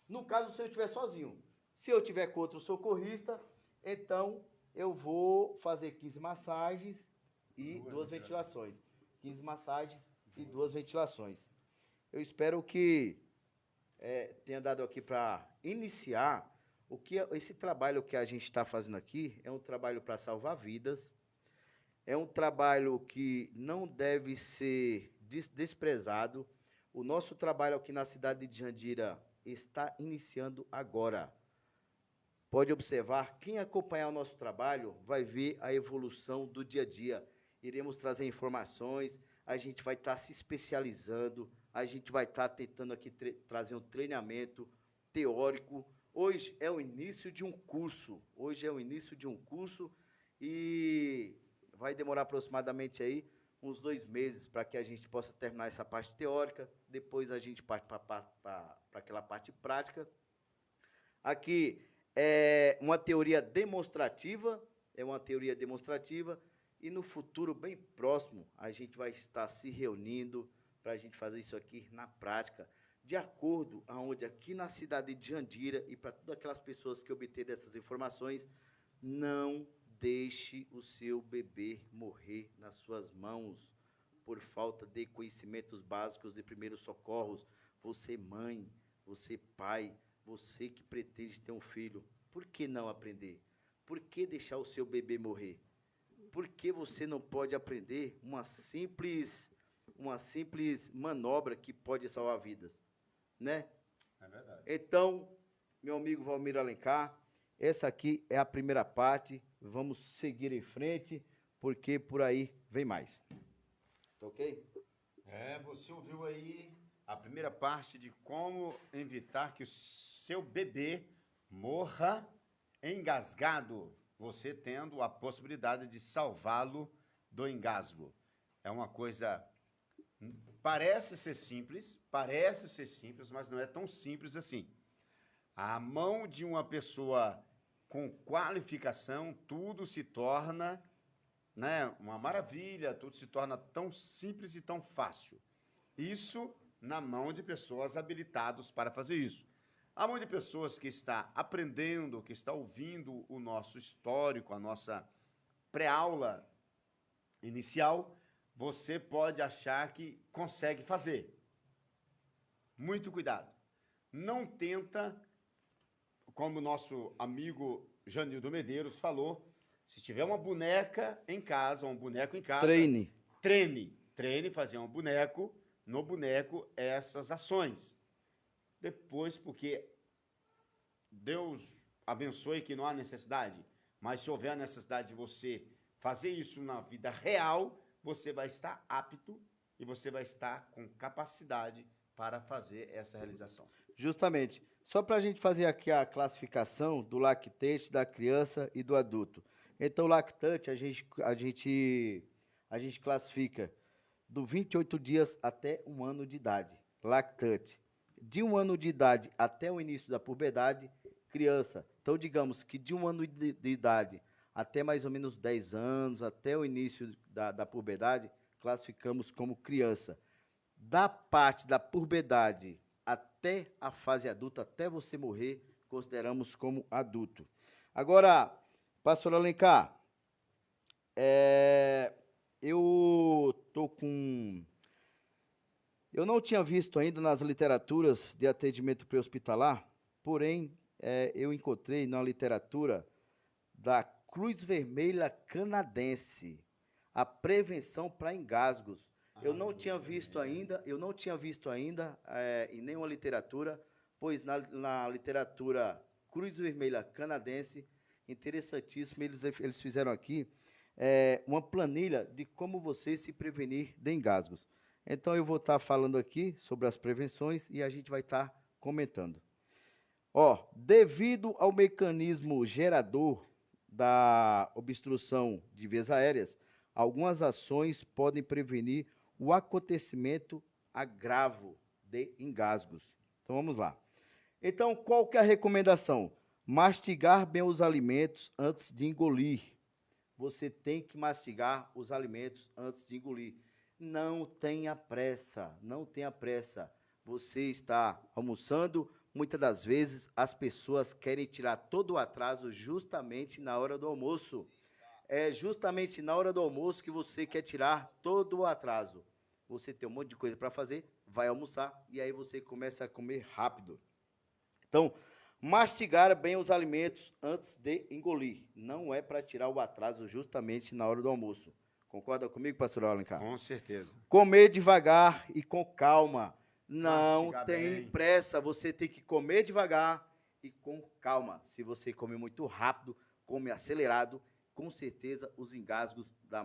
No caso, se eu estiver sozinho. Se eu tiver com outro socorrista, então eu vou fazer 15 massagens e 2 ventilações. 15 massagens e 2 ventilações. Eu espero que tenha dado aqui para iniciar esse trabalho que a gente está fazendo aqui. É um trabalho para salvar vidas. É um trabalho que não deve ser desprezado. O nosso trabalho aqui na cidade de Jandira está iniciando agora. Pode observar, quem acompanhar o nosso trabalho vai ver a evolução do dia a dia. Iremos trazer informações, a gente vai estar se especializando, a gente vai estar tentando aqui trazer um treinamento teórico. Hoje é o início de um curso, e vai demorar aproximadamente aí uns 2 meses para que a gente possa terminar essa parte teórica, depois a gente parte para aquela parte prática. Aqui é uma teoria demonstrativa, e no futuro bem próximo a gente vai estar se reunindo para a gente fazer isso aqui na prática, de acordo aonde aqui na cidade de Jandira, e para todas aquelas pessoas que obterem essas informações, não deixe o seu bebê morrer nas suas mãos por falta de conhecimentos básicos de primeiros socorros. Você mãe, você pai, você que pretende ter um filho, por que não aprender? Por que deixar o seu bebê morrer? Por que você não pode aprender uma simples manobra que pode salvar vidas, né? É verdade. Então, meu amigo Valmir Alencar, essa aqui é a primeira parte. Vamos seguir em frente, porque por aí vem mais. Tá ok? Você ouviu aí a primeira parte de como evitar que o seu bebê morra engasgado, você tendo a possibilidade de salvá-lo do engasgo. É uma coisa, parece ser simples, mas não é tão simples assim. A mão de uma pessoa com qualificação, tudo se torna, né, uma maravilha, tudo se torna tão simples e tão fácil. Isso na mão de pessoas habilitadas para fazer isso. A mão de pessoas que está aprendendo, que está ouvindo o nosso histórico, a nossa pré-aula inicial, você pode achar que consegue fazer. Muito cuidado. Não tenta, como o nosso amigo Janildo Medeiros falou, se tiver uma boneca em casa, um boneco em casa... Treine fazer um boneco, no boneco essas ações. Depois, porque Deus abençoe que não há necessidade, mas se houver a necessidade de você fazer isso na vida real, você vai estar apto e você vai estar com capacidade para fazer essa realização. Justamente. Só para a gente fazer aqui a classificação do lactante, da criança e do adulto. Então, o lactante a gente classifica do 28 dias até 1 ano de idade. Lactante. De 1 ano de idade até o início da puberdade, criança. Então, digamos que de 1 ano de idade até mais ou menos 10 anos, até o início da puberdade, classificamos como criança. Da parte da puberdade até a fase adulta, até você morrer, consideramos como adulto. Agora, pastor Alencar, eu não tinha visto ainda nas literaturas de atendimento pré-hospitalar, porém, eu encontrei na literatura da Cruz Vermelha Canadense a prevenção para engasgos. Eu não tinha visto ainda em nenhuma literatura, pois na literatura Cruz Vermelha Canadense, interessantíssimo, eles fizeram aqui uma planilha de como você se prevenir de engasgos. Então, eu vou estar falando aqui sobre as prevenções e a gente vai estar comentando. Devido ao mecanismo gerador da obstrução de vias aéreas, algumas ações podem prevenir o acontecimento agravo de engasgos. Então, vamos lá. Então, qual que é a recomendação? Mastigar bem os alimentos antes de engolir. Você tem que mastigar os alimentos antes de engolir. Não tenha pressa, não tenha pressa. Você está almoçando, muitas das vezes as pessoas querem tirar todo o atraso justamente na hora do almoço. É justamente na hora do almoço que você quer tirar todo o atraso. Você tem um monte de coisa para fazer, vai almoçar e aí você começa a comer rápido. Então, mastigar bem os alimentos antes de engolir. Não é para tirar o atraso justamente na hora do almoço. Concorda comigo, pastor Alencar? Com certeza. Comer devagar e com calma. Não Mastigar tem bem. pressa, você tem que comer devagar e com calma. Se você come muito rápido, come acelerado, com certeza os engasgos da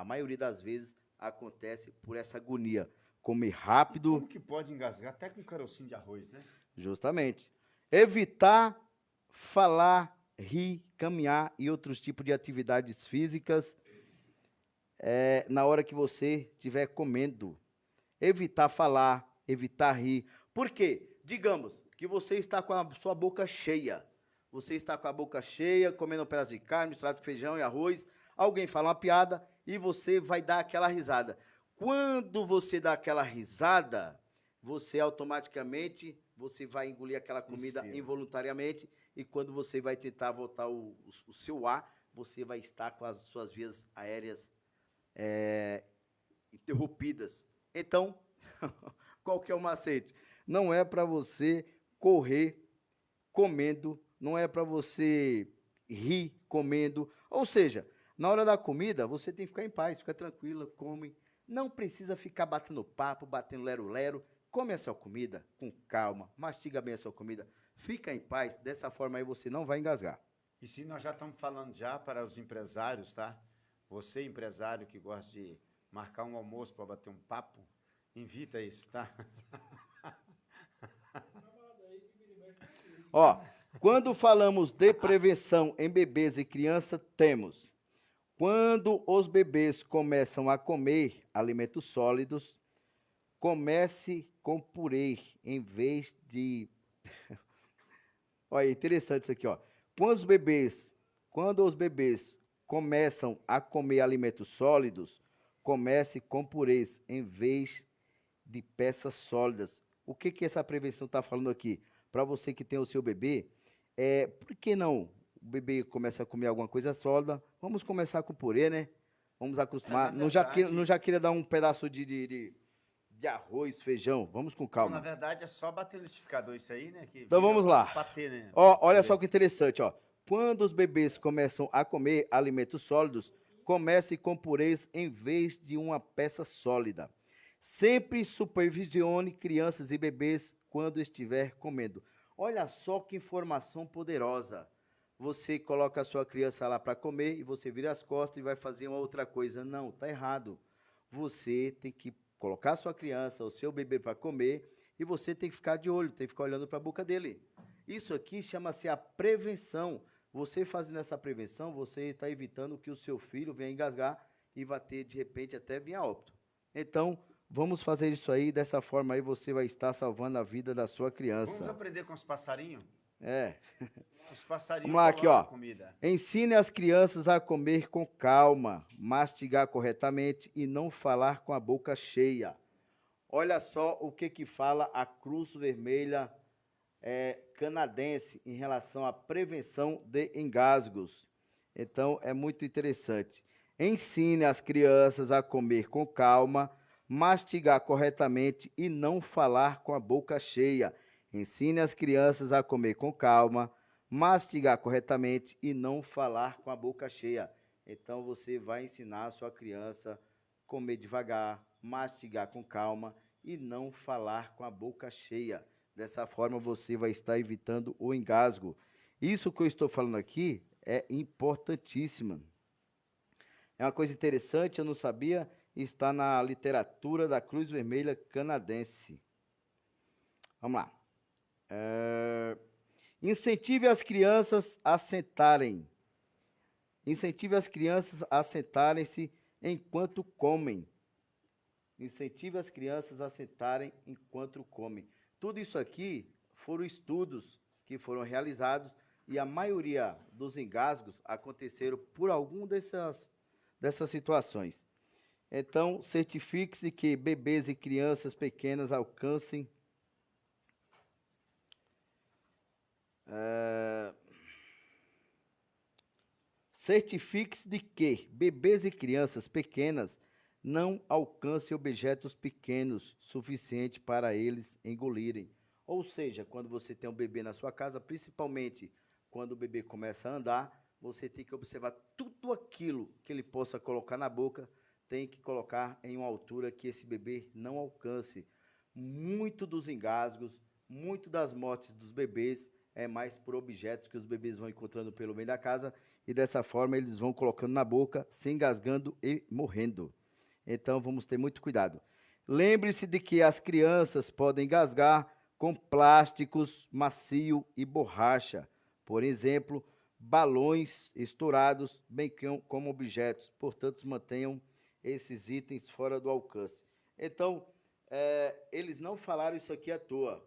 maioria das vezes acontece por essa agonia. Comer rápido, Como que pode engasgar? Até com carocinho de arroz, né? justamente. Evitar falar, rir, caminhar e outros tipos de atividades físicas na hora que você estiver comendo. Evitar falar, evitar rir. Por quê? Digamos que você está com a sua boca cheia. Você está com a boca cheia, comendo um pedaço de carne, misturado com feijão e arroz. Alguém fala uma piada e você vai dar aquela risada. Quando você dá aquela risada, você automaticamente você vai engolir aquela comida Inspira. involuntariamente e quando você vai tentar voltar o seu ar, você vai estar com as suas vias aéreas interrompidas. Então, qual que é o macete? Não é para você correr comendo, não é para você rir comendo. Ou seja, na hora da comida, você tem que ficar em paz, fica tranquila, come. Não precisa ficar batendo papo, batendo lero-lero. Come a sua comida com calma, mastiga bem a sua comida, fica em paz. Dessa forma aí você não vai engasgar. E se nós já estamos falando já para os empresários, tá? Você, empresário que gosta de marcar um almoço para bater um papo, invita isso, tá? Ó, quando falamos de prevenção em bebês e crianças, temos quando os bebês começam a comer alimentos sólidos, comece com purê em vez de... Olha, interessante isso aqui, ó. Quando os bebês começam a comer alimentos sólidos, comece com purês em vez de peças sólidas. O que que essa prevenção está falando aqui? Para você que tem o seu bebê, por que não o bebê começa a comer alguma coisa sólida? Vamos começar com purê, né? Vamos acostumar. na Não verdade- já queria dar um pedaço de arroz, feijão. Vamos com Então, calma. na verdade, é só bater no liquidificador isso aí, né? Que Então vira vamos lá. um patê, né? Ó, olha só que interessante, ó. Quando os bebês começam a comer alimentos sólidos, comece com purês em vez de uma peça sólida. Sempre supervisione crianças e bebês quando estiver comendo. Olha só que informação poderosa. Você coloca a sua criança lá para comer e você vira as costas e vai fazer uma outra coisa. Não, tá errado. Você tem que colocar a sua criança, o seu bebê para comer e você tem que ficar de olho, tem que ficar olhando para a boca dele. Isso aqui chama-se a prevenção. Você fazendo essa prevenção, você está evitando que o seu filho venha engasgar e vai ter, de repente, até vir a óbito. Então, vamos fazer isso aí, dessa forma aí você vai estar salvando a vida da sua Vamos criança. aprender com os passarinhos? É. Os passarinhos Vamos lá, aqui, colocam ó. comida. Ensine as crianças a comer com calma, mastigar corretamente e não falar com a boca cheia. Olha só o que fala a Cruz Vermelha canadense em relação à prevenção de engasgos. Então, é muito interessante. Ensine as crianças a comer com calma, mastigar corretamente e não falar com a boca cheia. Ensine as crianças a comer com calma, mastigar corretamente e não falar com a boca cheia. Então, você vai ensinar a sua criança a comer devagar, mastigar com calma e não falar com a boca cheia. Dessa forma, você vai estar evitando o engasgo. Isso que eu estou falando aqui é importantíssimo. É uma coisa interessante, eu não sabia, está na literatura da Cruz Vermelha canadense. Vamos lá. Incentive as crianças a sentarem. Incentive as crianças a sentarem-se enquanto comem. Incentive as crianças a sentarem enquanto comem. Tudo isso aqui foram estudos que foram realizados e a maioria dos engasgos aconteceram por alguma dessas situações. Então, certifique-se que bebês e crianças pequenas alcancem certifique-se de que bebês e crianças pequenas não alcancem objetos pequenos suficiente para eles engolirem. Ou seja, quando você tem um bebê na sua casa, principalmente quando o bebê começa a andar, você tem que observar tudo aquilo que ele possa colocar na boca, tem que colocar em uma altura que esse bebê não alcance. Muito dos engasgos, muito das mortes dos bebês é mais por objetos que os bebês vão encontrando pelo meio da casa e dessa forma eles vão colocando na boca, se engasgando e morrendo. Então vamos ter muito cuidado. Lembre-se de que as crianças podem engasgar com plásticos macio e borracha, por exemplo, balões estourados, bem como objetos. Portanto, mantenham esses itens fora do alcance. Então, eles não falaram isso aqui à toa.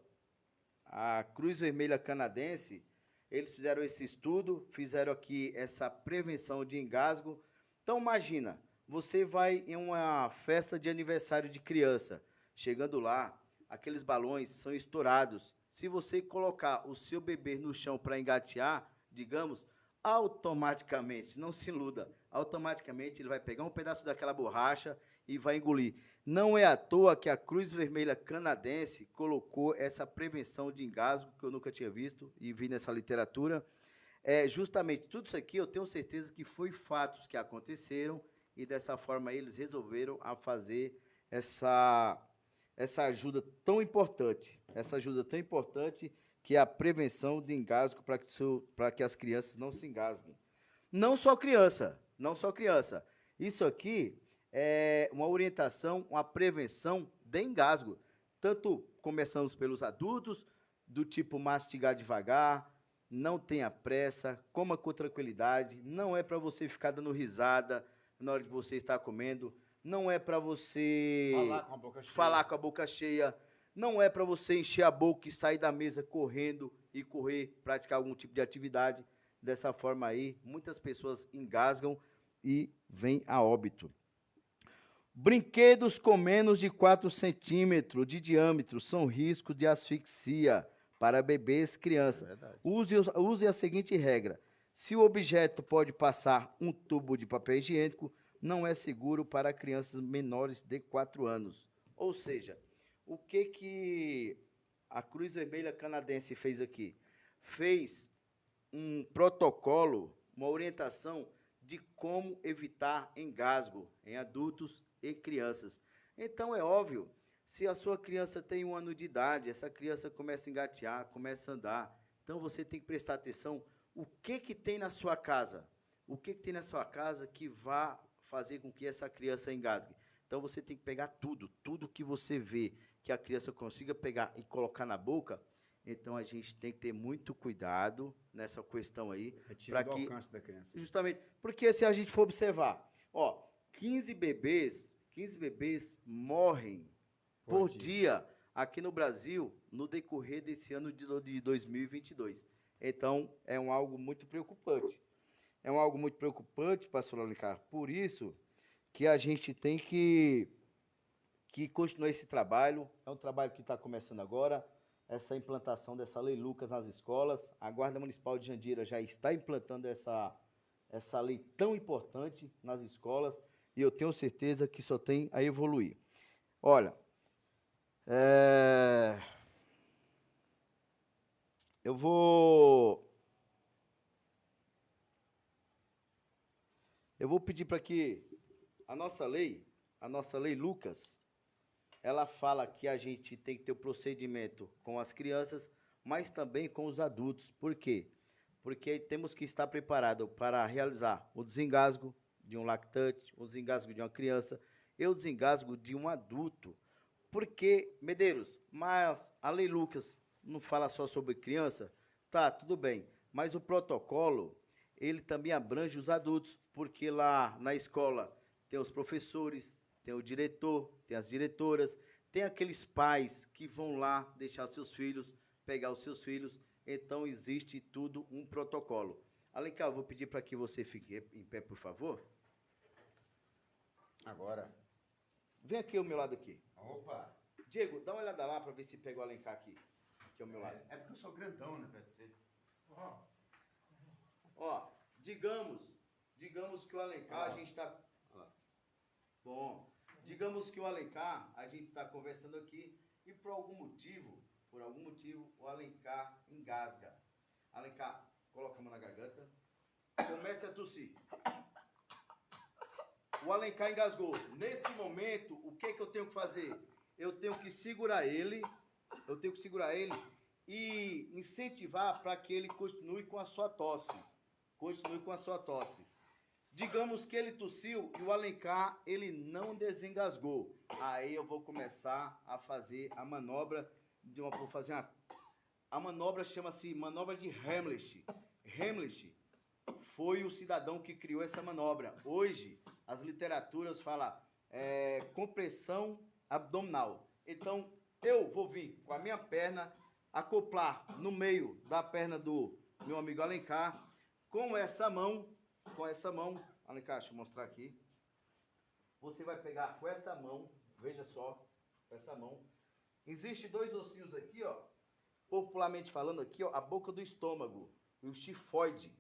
A Cruz Vermelha Canadense, eles fizeram esse estudo, fizeram aqui essa prevenção de engasgo. Então, imagina, você vai em uma festa de aniversário de criança, chegando lá, aqueles balões são estourados. Se você colocar o seu bebê no chão para engatear, digamos, automaticamente, não se iluda, automaticamente ele vai pegar um pedaço daquela borracha e vai engolir. Não é à toa que a Cruz Vermelha Canadense colocou essa prevenção de engasgo, que eu nunca tinha visto e vi nessa literatura. Justamente tudo isso aqui eu tenho certeza que foi fatos que aconteceram e dessa forma eles resolveram a fazer essa ajuda tão importante, que é a prevenção de engasgo para que as crianças não se engasguem. Não só criança. Isso aqui é uma orientação, uma prevenção de engasgo. Tanto começamos pelos adultos, do tipo mastigar devagar, não tenha pressa, coma com tranquilidade, não é para você ficar dando risada na hora de você estar comendo, não é para você falar com a boca cheia, não é para você encher a boca e sair da mesa correndo e praticar algum tipo de atividade. Dessa forma aí, muitas pessoas engasgam e vêm a óbito. Brinquedos com menos de 4 centímetros de diâmetro são riscos de asfixia para bebês e crianças. Use a seguinte regra: se o objeto pode passar um tubo de papel higiênico, não é seguro para crianças menores de 4 anos. Ou seja, o que a Cruz Vermelha Canadense fez aqui? Fez um protocolo, uma orientação de como evitar engasgo em adultos e crianças. Então, é óbvio, se a sua criança tem 1 ano de idade, essa criança começa a engatear, começa a andar, então você tem que prestar atenção o que tem na sua casa. O que tem na sua casa que vá fazer com que essa criança engasgue. Então, você tem que pegar tudo que você vê que a criança consiga pegar e colocar na boca. Então, a gente tem que ter muito cuidado nessa questão aí. Retira do alcance da criança. Justamente, porque se a gente for observar, 15 bebês morrem por dia aqui no Brasil no decorrer desse ano de 2022. Então, é algo muito preocupante. Pastor Alencar. Por isso que a gente tem que continuar esse trabalho. É um trabalho que está começando agora, essa implantação dessa Lei Lucas nas escolas. A Guarda Municipal de Jandira já está implantando essa lei tão importante nas escolas e eu tenho certeza que só tem a evoluir. Olha, eu vou pedir para que a nossa lei Lucas, ela fala que a gente tem que ter o procedimento com as crianças, mas também com os adultos. Por quê? Porque temos que estar preparados para realizar o desengasgo de um lactante, o desengasgo de uma criança e o desengasgo de um adulto. Porque, Medeiros, mas a Lei Lucas não fala só sobre criança? Tá, tudo bem. Mas o protocolo, ele também abrange os adultos, porque lá na escola tem os professores, tem o diretor, tem as diretoras, tem aqueles pais que vão lá deixar seus filhos, pegar os seus filhos. Então, existe tudo um protocolo. Alencar, eu vou pedir para que você fique em pé, por favor. Agora. Vem aqui ao meu lado aqui. Opa! Diego, dá uma olhada lá para ver se pega o Alencar aqui ao meu lado. É porque eu sou grandão, né, pode ser. Digamos que o Alencar, a gente está... Bom, digamos que o Alencar, a gente está conversando aqui e por algum motivo, o Alencar engasga. Alencar, coloca a mão na garganta. Comece a tossir. O Alencar engasgou. Nesse momento, o que eu tenho que fazer? Eu tenho que segurar ele. E incentivar para que ele continue com a sua tosse. Digamos que ele tossiu e o Alencar, ele não desengasgou. Aí eu vou começar a fazer a manobra. A manobra chama-se manobra de Heimlich. Heimlich foi o cidadão que criou essa manobra. Hoje, as literaturas falam compressão abdominal. Então, eu vou vir com a minha perna, acoplar no meio da perna do meu amigo Alencar, com essa mão, Alencar, deixa eu mostrar aqui. Você vai pegar com essa mão, veja só, com essa mão. Existem dois ossinhos aqui, ó, popularmente falando aqui, ó, a boca do estômago, e o chifoide.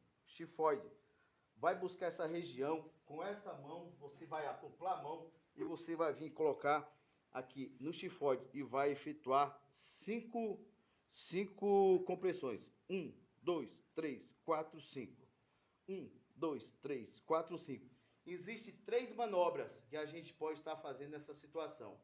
Vai buscar essa região, com essa mão, você vai acoplar a mão e você vai vir colocar aqui no chifoide e vai efetuar cinco compressões. 1, 2, 3, 4, 5. 1, 2, 3, 4, 5. Existem 3 manobras que a gente pode estar fazendo nessa situação.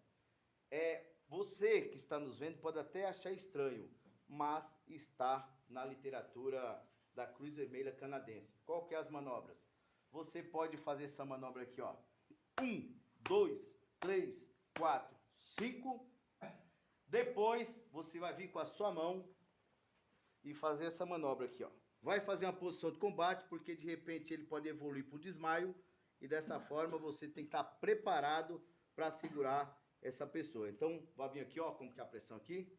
Você que está nos vendo pode até achar estranho, mas está na literatura da Cruz Vermelha Canadense. Qual que é as manobras? Você pode fazer essa manobra aqui, ó. 1, 2, 3, 4, 5. Depois, você vai vir com a sua mão e fazer essa manobra aqui, ó. Vai fazer uma posição de combate, porque de repente ele pode evoluir para o desmaio. E dessa forma, você tem que estar preparado para segurar essa pessoa. Então, vai vir aqui, ó, como que é a pressão aqui.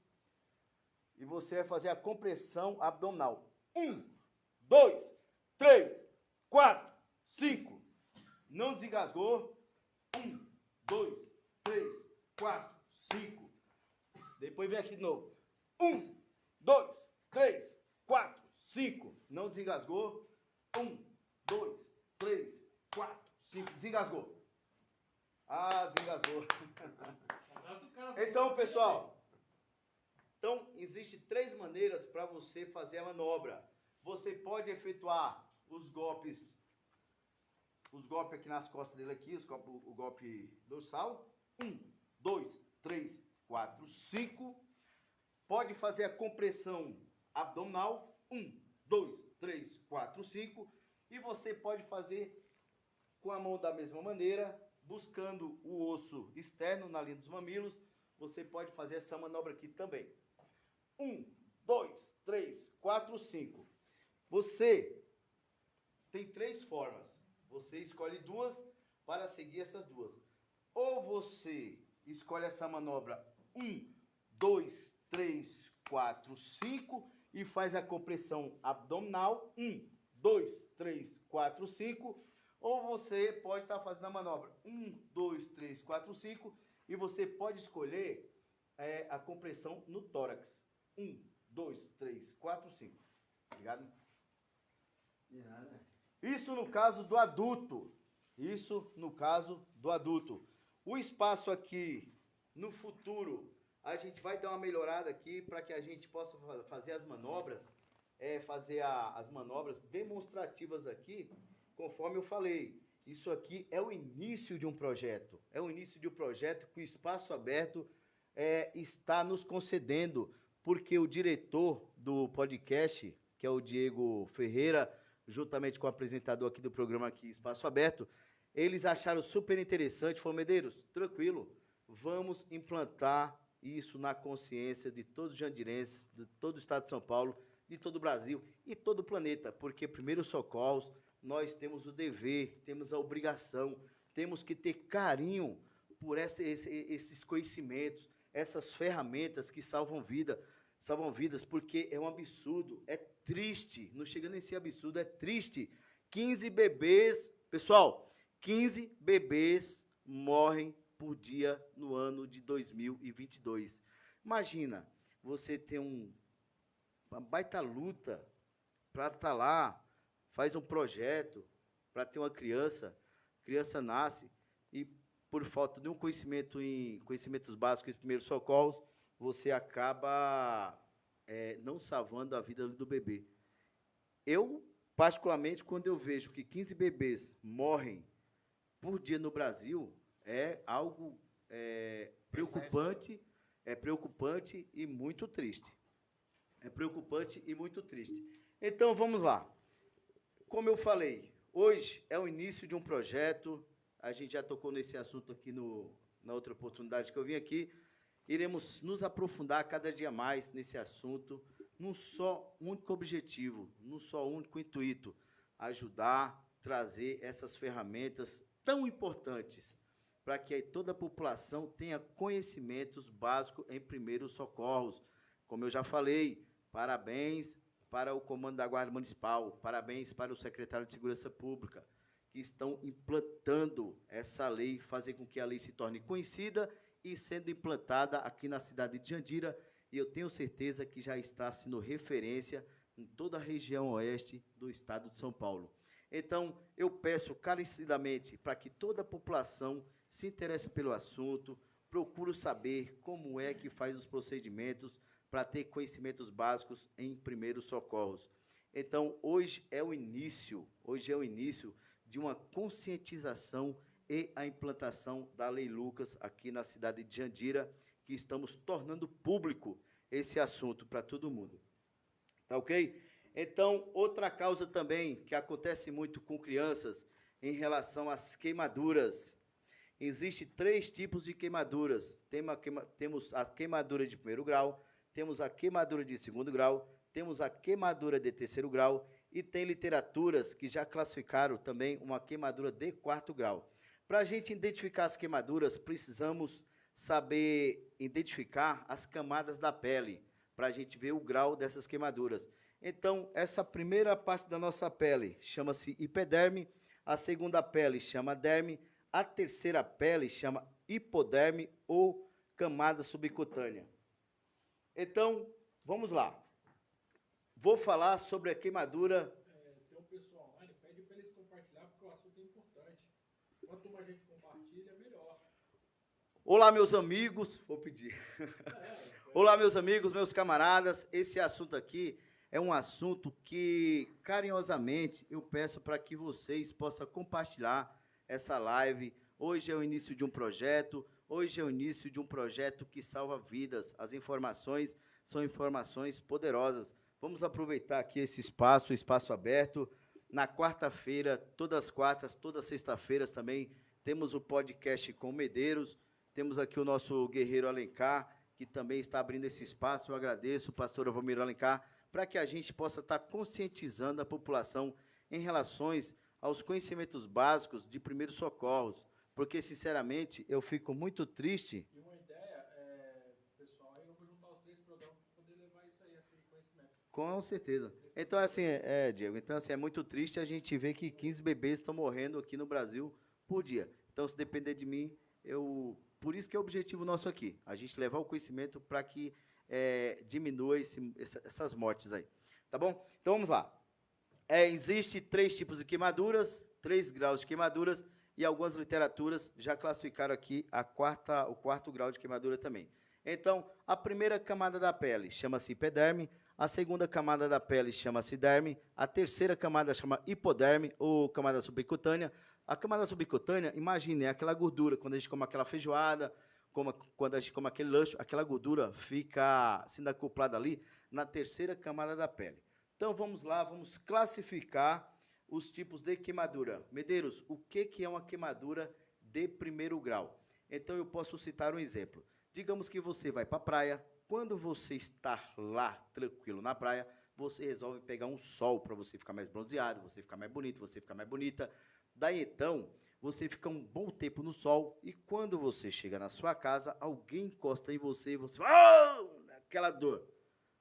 E você vai fazer a compressão abdominal. 1, 2, 3, 4, 5. Não desengasgou. 1, 2, 3, 4, 5. Depois vem aqui de novo. 1, 2, 3, 4, 5. Não desengasgou. 1, 2, 3, 4, 5. Desengasgou. Desengasgou. Então, pessoal. Então, existem 3 maneiras para você fazer a manobra. Você pode efetuar os golpes aqui nas costas dele aqui, o golpe dorsal. 1, 2, 3, 4, 5. Pode fazer a compressão abdominal. 1, 2, 3, 4, 5. E você pode fazer com a mão da mesma maneira, buscando o osso externo na linha dos mamilos. Você pode fazer essa manobra aqui também. 1, 2, 3, 4, 5. Você tem 3 formas. Você escolhe 2 para seguir essas 2. Ou você escolhe essa manobra 1, 2, 3, 4, 5 e faz a compressão abdominal. 1, 2, 3, 4, 5. Ou você pode estar fazendo a manobra 1, 2, 3, 4, 5 e você pode escolher a compressão no tórax. 1, 2, 3, 4, 5. Ligado? Isso no caso do adulto. O espaço aqui, no futuro, a gente vai dar uma melhorada aqui para que a gente possa fazer as manobras, as manobras demonstrativas aqui, conforme eu falei. Isso aqui é o início de um projeto. Que o Espaço Aberto está nos concedendo, porque o diretor do podcast, que é o Diego Ferreira, juntamente com o apresentador aqui do programa aqui, Espaço Aberto, eles acharam super interessante. Falou: Medeiros, tranquilo, vamos implantar isso na consciência de todos os jandirenses, de todo o estado de São Paulo, de todo o Brasil e todo o planeta, porque primeiros socorros, nós temos o dever, temos a obrigação, temos que ter carinho por esses conhecimentos, essas ferramentas que salvam vidas, porque é um absurdo, é triste, não chegando a ser absurdo, é triste. 15 bebês, pessoal, 15 bebês morrem por dia no ano de 2022. Imagina, você tem uma baita luta para estar lá, faz um projeto para ter uma criança nasce e por falta de um conhecimentos básicos de primeiros socorros, você acaba não salvando a vida do bebê. Eu, particularmente, quando eu vejo que 15 bebês morrem por dia no Brasil, é algo preocupante e muito triste. É preocupante e muito triste. Então, vamos lá. Como eu falei, hoje é o início de um projeto, a gente já tocou nesse assunto aqui na outra oportunidade que eu vim aqui, iremos nos aprofundar cada dia mais nesse assunto, num só único objetivo, num só único intuito, ajudar, trazer essas ferramentas tão importantes para que toda a população tenha conhecimentos básicos em primeiros socorros. Como eu já falei, parabéns para o Comando da Guarda Municipal, parabéns para o secretário de Segurança Pública, que estão implantando essa lei, fazer com que a lei se torne conhecida e sendo implantada aqui na cidade de Jandira, e eu tenho certeza que já está sendo referência em toda a região oeste do estado de São Paulo. Então, eu peço carecidamente para que toda a população se interesse pelo assunto, procure saber como é que faz os procedimentos para ter conhecimentos básicos em primeiros socorros. Então, hoje é o início de uma conscientização e a implantação da Lei Lucas aqui na cidade de Jandira, que estamos tornando público esse assunto para todo mundo. Tá ok? Então, outra causa também que acontece muito com crianças em relação às queimaduras. Existem 3 tipos de queimaduras. Temos a queimadura de 1º grau, temos a queimadura de 2º grau, temos a queimadura de 3º grau e tem literaturas que já classificaram também uma queimadura de 4º grau. Para a gente identificar as queimaduras, precisamos saber identificar as camadas da pele, para a gente ver o grau dessas queimaduras. Então, essa primeira parte da nossa pele chama-se hiperderme, a segunda pele chama derme, a terceira pele chama hipoderme ou camada subcutânea. Então, vamos lá. Vou falar sobre a queimadura. Tem um pessoal online, pede para eles compartilhar, porque o assunto é importante. Quanto mais gente compartilha, melhor. Olá, meus amigos. Vou pedir. Olá, meus amigos, meus camaradas. Esse assunto aqui é um assunto que, carinhosamente, eu peço para que vocês possam compartilhar essa live. Hoje é o início de um projeto, que salva vidas. As informações são informações poderosas. Vamos aproveitar aqui esse espaço aberto. Na quarta-feira, todas as quartas, todas as sextas-feiras também, temos o podcast com Medeiros. Temos aqui o nosso guerreiro Alencar, que também está abrindo esse espaço. Eu agradeço, pastor Valmir Alencar, para que a gente possa estar conscientizando a população em relação aos conhecimentos básicos de primeiros socorros, porque, sinceramente, eu fico muito triste. E uma ideia, pessoal, aí eu vou juntar os 3 programas para poder levar isso aí, esse conhecimento. Com certeza. Então, assim, Diego, então, assim, é muito triste a gente ver que 15 bebês estão morrendo aqui no Brasil por dia. Então, se depender de mim, por isso que é o objetivo nosso aqui, a gente levar o conhecimento para que diminua essas mortes aí. Tá bom? Então, vamos lá. Existem 3 tipos de queimaduras, 3 graus de queimaduras, e algumas literaturas já classificaram aqui o 4º grau de queimadura também. Então, a primeira camada da pele chama-se hiperderme, a segunda camada da pele chama-se derme, a terceira camada chama hipoderme, ou camada subcutânea. A camada subcutânea, imagine, é aquela gordura, quando a gente come aquela feijoada, quando a gente come aquele lanche, aquela gordura fica sendo acoplada ali na terceira camada da pele. Então, vamos lá, vamos classificar os tipos de queimadura. Medeiros, o que é uma queimadura de 1º grau? Então, eu posso citar um exemplo. Digamos que você vai para a praia, quando você está lá, tranquilo na praia, você resolve pegar um sol para você ficar mais bronzeado, você ficar mais bonito, você ficar mais bonita. Daí, então, você fica um bom tempo no sol e quando você chega na sua casa, alguém encosta em você e você fala, aquela dor.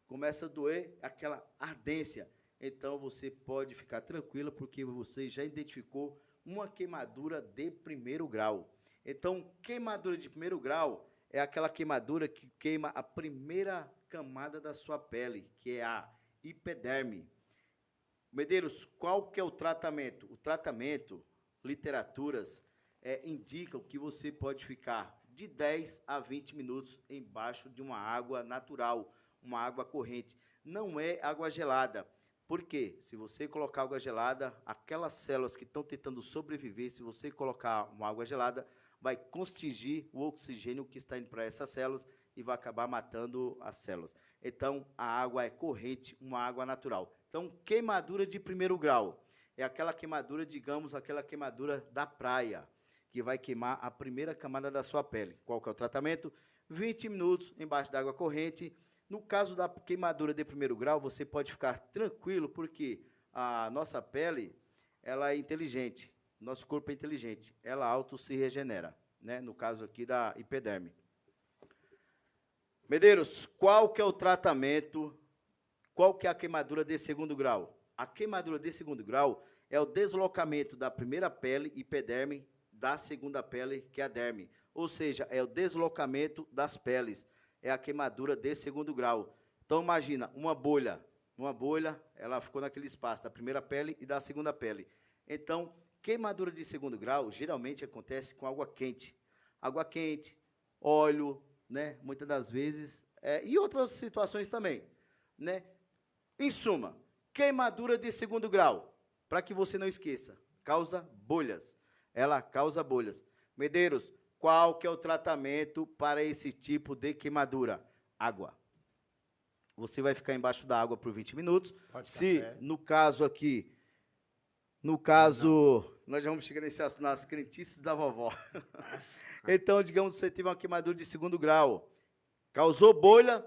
Começa a doer, aquela ardência. Então, você pode ficar tranquila porque você já identificou uma queimadura de 1º grau. Então, queimadura de 1º grau é aquela queimadura que queima a primeira camada da sua pele, que é a hiperderme. Medeiros, qual que é o tratamento? O tratamento, literaturas, indicam que você pode ficar de 10 a 20 minutos embaixo de uma água natural, uma água corrente. Não é água gelada. Por quê? Se você colocar água gelada, aquelas células que estão tentando sobreviver, se você colocar uma água gelada, vai constringir o oxigênio que está indo para essas células e vai acabar matando as células. Então, a água é corrente, uma água natural. Então, queimadura de primeiro grau é aquela queimadura, digamos, aquela queimadura da praia, que vai queimar a primeira camada da sua pele. Qual que é o tratamento? 20 minutos embaixo da água corrente. No caso da queimadura de primeiro grau, você pode ficar tranquilo, porque a nossa pele, ela é inteligente, nosso corpo é inteligente, ela auto se regenera, né? No caso aqui da epiderme. Medeiros, qual que é o tratamento, qual que é a queimadura de segundo grau? A queimadura de segundo grau é o deslocamento da primeira pele, epiderme, da segunda pele, que é a derme. Ou seja, é o deslocamento das peles. É a queimadura de segundo grau. Então, imagina, uma bolha, ela ficou naquele espaço da primeira pele e da segunda pele. Então, queimadura de segundo grau, geralmente acontece com água quente. Água quente, óleo, né? Muitas das vezes, e outras situações também, né? Em suma, queimadura de segundo grau, para que você não esqueça, causa bolhas. Ela causa bolhas. Medeiros, qual que é o tratamento para esse tipo de queimadura? Água. Você vai ficar embaixo da água por 20 minutos. Se, no caso aqui, nós já vamos chegar nesse assunto, nas crentices da vovó. Então, digamos que você teve uma queimadura de segundo grau. Causou bolha,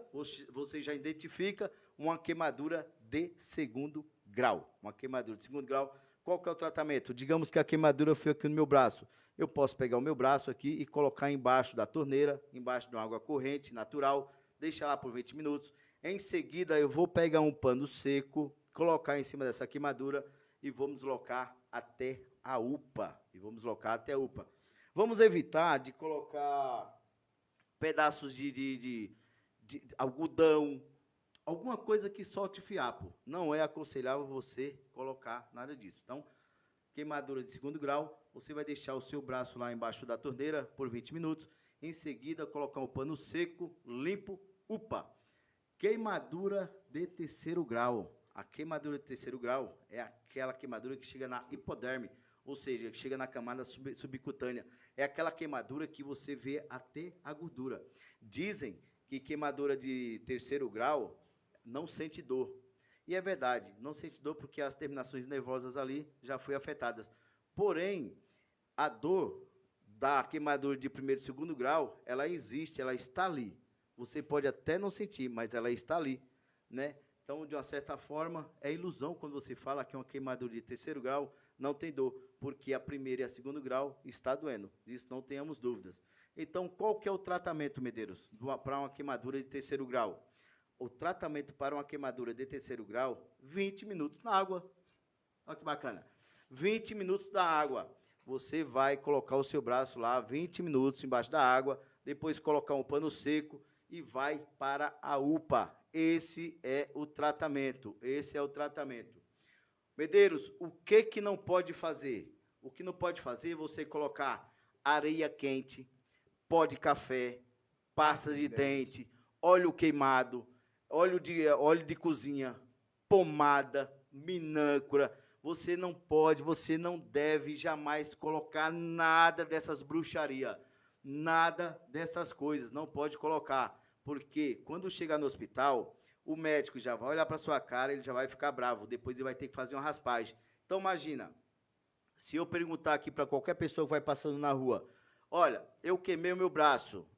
você já identifica uma queimadura de segundo grau. Uma queimadura de segundo grau. Qual que é o tratamento? Digamos que a queimadura foi aqui no meu braço. Eu posso pegar o meu braço aqui e colocar embaixo da torneira, embaixo de uma água corrente, natural, deixar lá por 20 minutos. Em seguida, eu vou pegar um pano seco, colocar em cima dessa queimadura e vamos deslocar até a UPA. Vamos evitar de colocar pedaços de algodão, alguma coisa que solte fiapo. Não é aconselhável você colocar nada disso. Então, queimadura de segundo grau, você vai deixar o seu braço lá embaixo da torneira por 20 minutos. Em seguida, colocar um pano seco, limpo, UPA. Queimadura de terceiro grau. A queimadura de terceiro grau é aquela queimadura que chega na hipoderme, ou seja, que chega na camada subcutânea. É aquela queimadura que você vê até a gordura. Dizem que queimadura de terceiro grau não sente dor. E é verdade, não sente dor porque as terminações nervosas ali já foram afetadas. Porém, a dor da queimadura de primeiro e segundo grau, ela existe, ela está ali. Você pode até não sentir, mas ela está ali, né? Então, de uma certa forma, é ilusão quando você fala que uma queimadura de terceiro grau não tem dor, porque a primeira e a segundo grau está doendo. Disso não tenhamos dúvidas. Então, qual que é o tratamento, Medeiros, para uma queimadura de terceiro grau? O tratamento para uma queimadura de terceiro grau, 20 minutos na água. Olha que bacana. 20 minutos na água. Você vai colocar o seu braço lá, 20 minutos embaixo da água, depois colocar um pano seco e vai para a UPA. Esse é o tratamento. Medeiros, o que não pode fazer? O que não pode fazer é você colocar areia quente, pó de café, pasta de dente, óleo queimado, óleo de cozinha, pomada, minâncora. Você não pode, você não deve jamais colocar nada dessas bruxarias, nada dessas coisas, não pode colocar. Porque quando chegar no hospital, o médico já vai olhar para sua cara, ele já vai ficar bravo, depois ele vai ter que fazer uma raspagem. Então, imagina, se eu perguntar aqui para qualquer pessoa que vai passando na rua, olha, eu queimei o meu braço.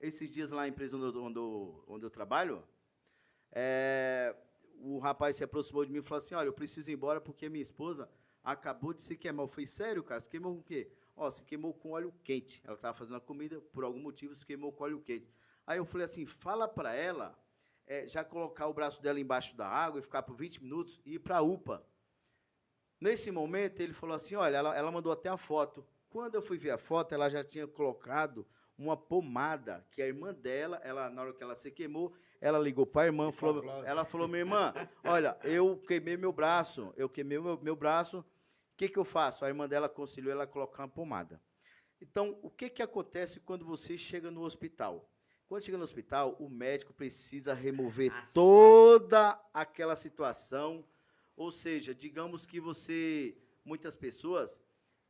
Esses dias lá na empresa onde eu trabalho, o rapaz se aproximou de mim e falou assim, olha, eu preciso ir embora porque minha esposa acabou de se queimar. Eu falei, sério, cara, se queimou com o quê? Ó, se queimou com óleo quente. Ela estava fazendo a comida, por algum motivo se queimou com óleo quente. Aí eu falei assim, fala para ela, já colocar o braço dela embaixo da água e ficar por 20 minutos e ir para a UPA. Nesse momento, ele falou assim, olha, ela mandou até a foto. Quando eu fui ver a foto, ela já tinha colocado uma pomada, que a irmã dela, na hora que ela se queimou, ela ligou para a irmã, ela falou, minha irmã, olha, eu queimei meu braço, o que eu faço? A irmã dela aconselhou ela a colocar uma pomada. Então, o que acontece quando você chega no hospital? Quando chega no hospital, o médico precisa remover toda aquela situação Ou seja, digamos que muitas pessoas,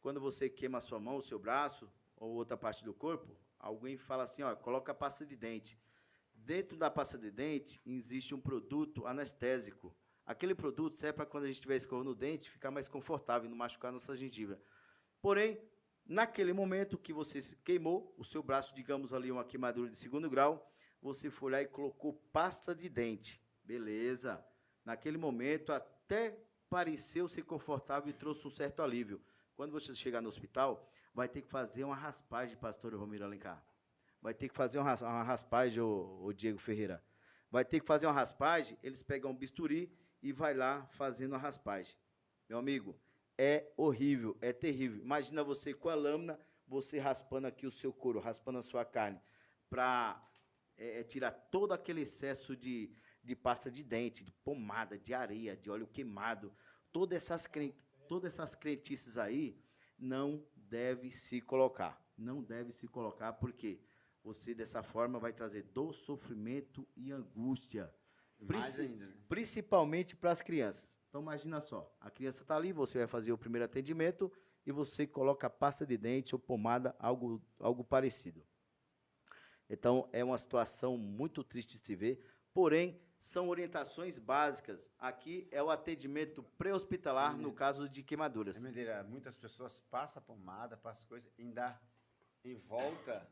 quando você queima a sua mão, o seu braço ou outra parte do corpo, alguém fala assim, ó, coloca a pasta de dente. Dentro da pasta de dente existe um produto anestésico. Aquele produto serve para quando a gente estiver escovando o dente, ficar mais confortável e não machucar a nossa gengiva. Porém, naquele momento que você se queimou, o seu braço, digamos ali, uma queimadura de 2º grau, você foi lá e colocou pasta de dente. Beleza. Naquele momento, até pareceu ser confortável e trouxe um certo alívio. Quando você chegar no hospital, vai ter que fazer uma raspagem, pastor Romero Alencar. Vai ter que fazer uma raspagem, o Diego Ferreira. Vai ter que fazer uma raspagem, eles pegam um bisturi e vai lá fazendo a raspagem. Meu amigo, é horrível, é terrível. Imagina você com a lâmina, você raspando aqui o seu couro, raspando a sua carne, para tirar todo aquele excesso de pasta de dente, de pomada, de areia, de óleo queimado. Todas essas crentices aí não deve se colocar. Não deve se colocar porque você, dessa forma, vai trazer dor, sofrimento e angústia. Mais ainda, né? Principalmente para as crianças. Então, imagina só, a criança está ali, você vai fazer o primeiro atendimento e você coloca pasta de dente ou pomada, algo parecido. Então, é uma situação muito triste de se ver, porém, são orientações básicas. Aqui é o atendimento pré-hospitalar no caso de queimaduras. É mentira, muitas pessoas passam pomada, passam coisa, ainda em volta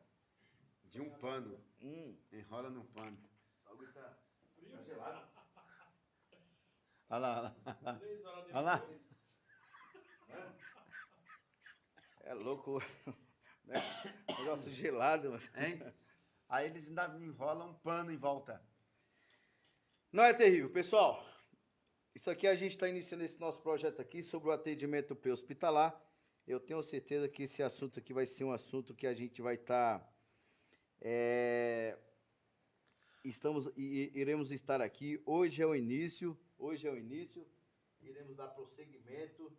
de um pano. Enrola num pano. Olha lá, olha lá. 3 horas depois. Olha lá. É louco, né? Negócio gelado. Mas... Hein? Aí eles ainda enrolam um pano em volta. Não é terrível, pessoal. Isso aqui a gente está iniciando esse nosso projeto aqui sobre o atendimento pré-hospitalar. Eu tenho certeza que esse assunto aqui vai ser um assunto que a gente vai estar... iremos estar aqui. Hoje é o início. Iremos dar prosseguimento.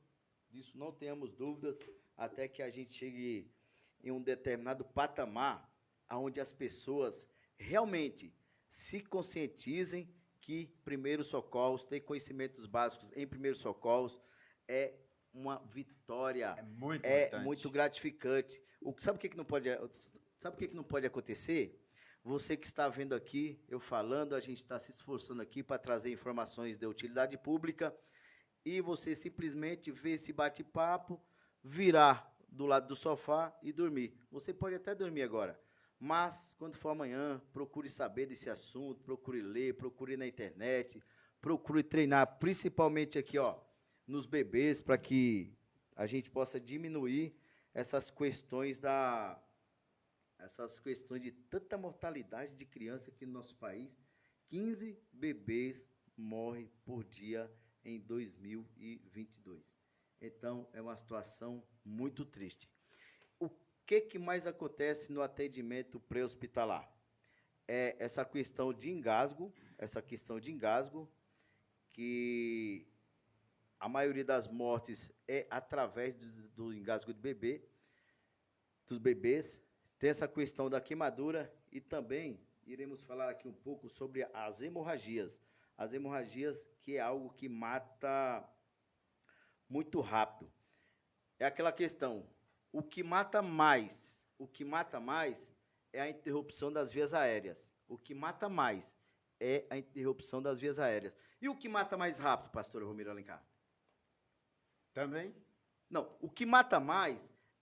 Disso não tenhamos dúvidas, até que a gente chegue em um determinado patamar onde as pessoas realmente se conscientizem que primeiros socorros, ter conhecimentos básicos em primeiros socorros é uma vitória. É muito importante. Muito gratificante. Sabe o que não pode acontecer? Você que está vendo aqui, eu falando, a gente está se esforçando aqui para trazer informações de utilidade pública e você simplesmente ver esse bate-papo, virar do lado do sofá e dormir. Você pode até dormir agora, mas quando for amanhã, procure saber desse assunto, procure ler, procure ir na internet, procure treinar, principalmente aqui, ó, nos bebês, para que a gente possa diminuir essas questões de tanta mortalidade de criança aqui no nosso país. 15 bebês morrem por dia em 2022. Então, é uma situação muito triste. O que mais acontece no atendimento pré-hospitalar? É essa questão de engasgo, que a maioria das mortes é através do engasgo de dos bebês. Tem essa questão da queimadura e também iremos falar aqui um pouco sobre as hemorragias. As hemorragias, que é algo que mata muito rápido. É aquela questão, o que mata mais é a interrupção das vias aéreas. O que mata mais é a interrupção das vias aéreas. E o que mata mais rápido, pastor Romero Alencar? Também? Não, o que mata mais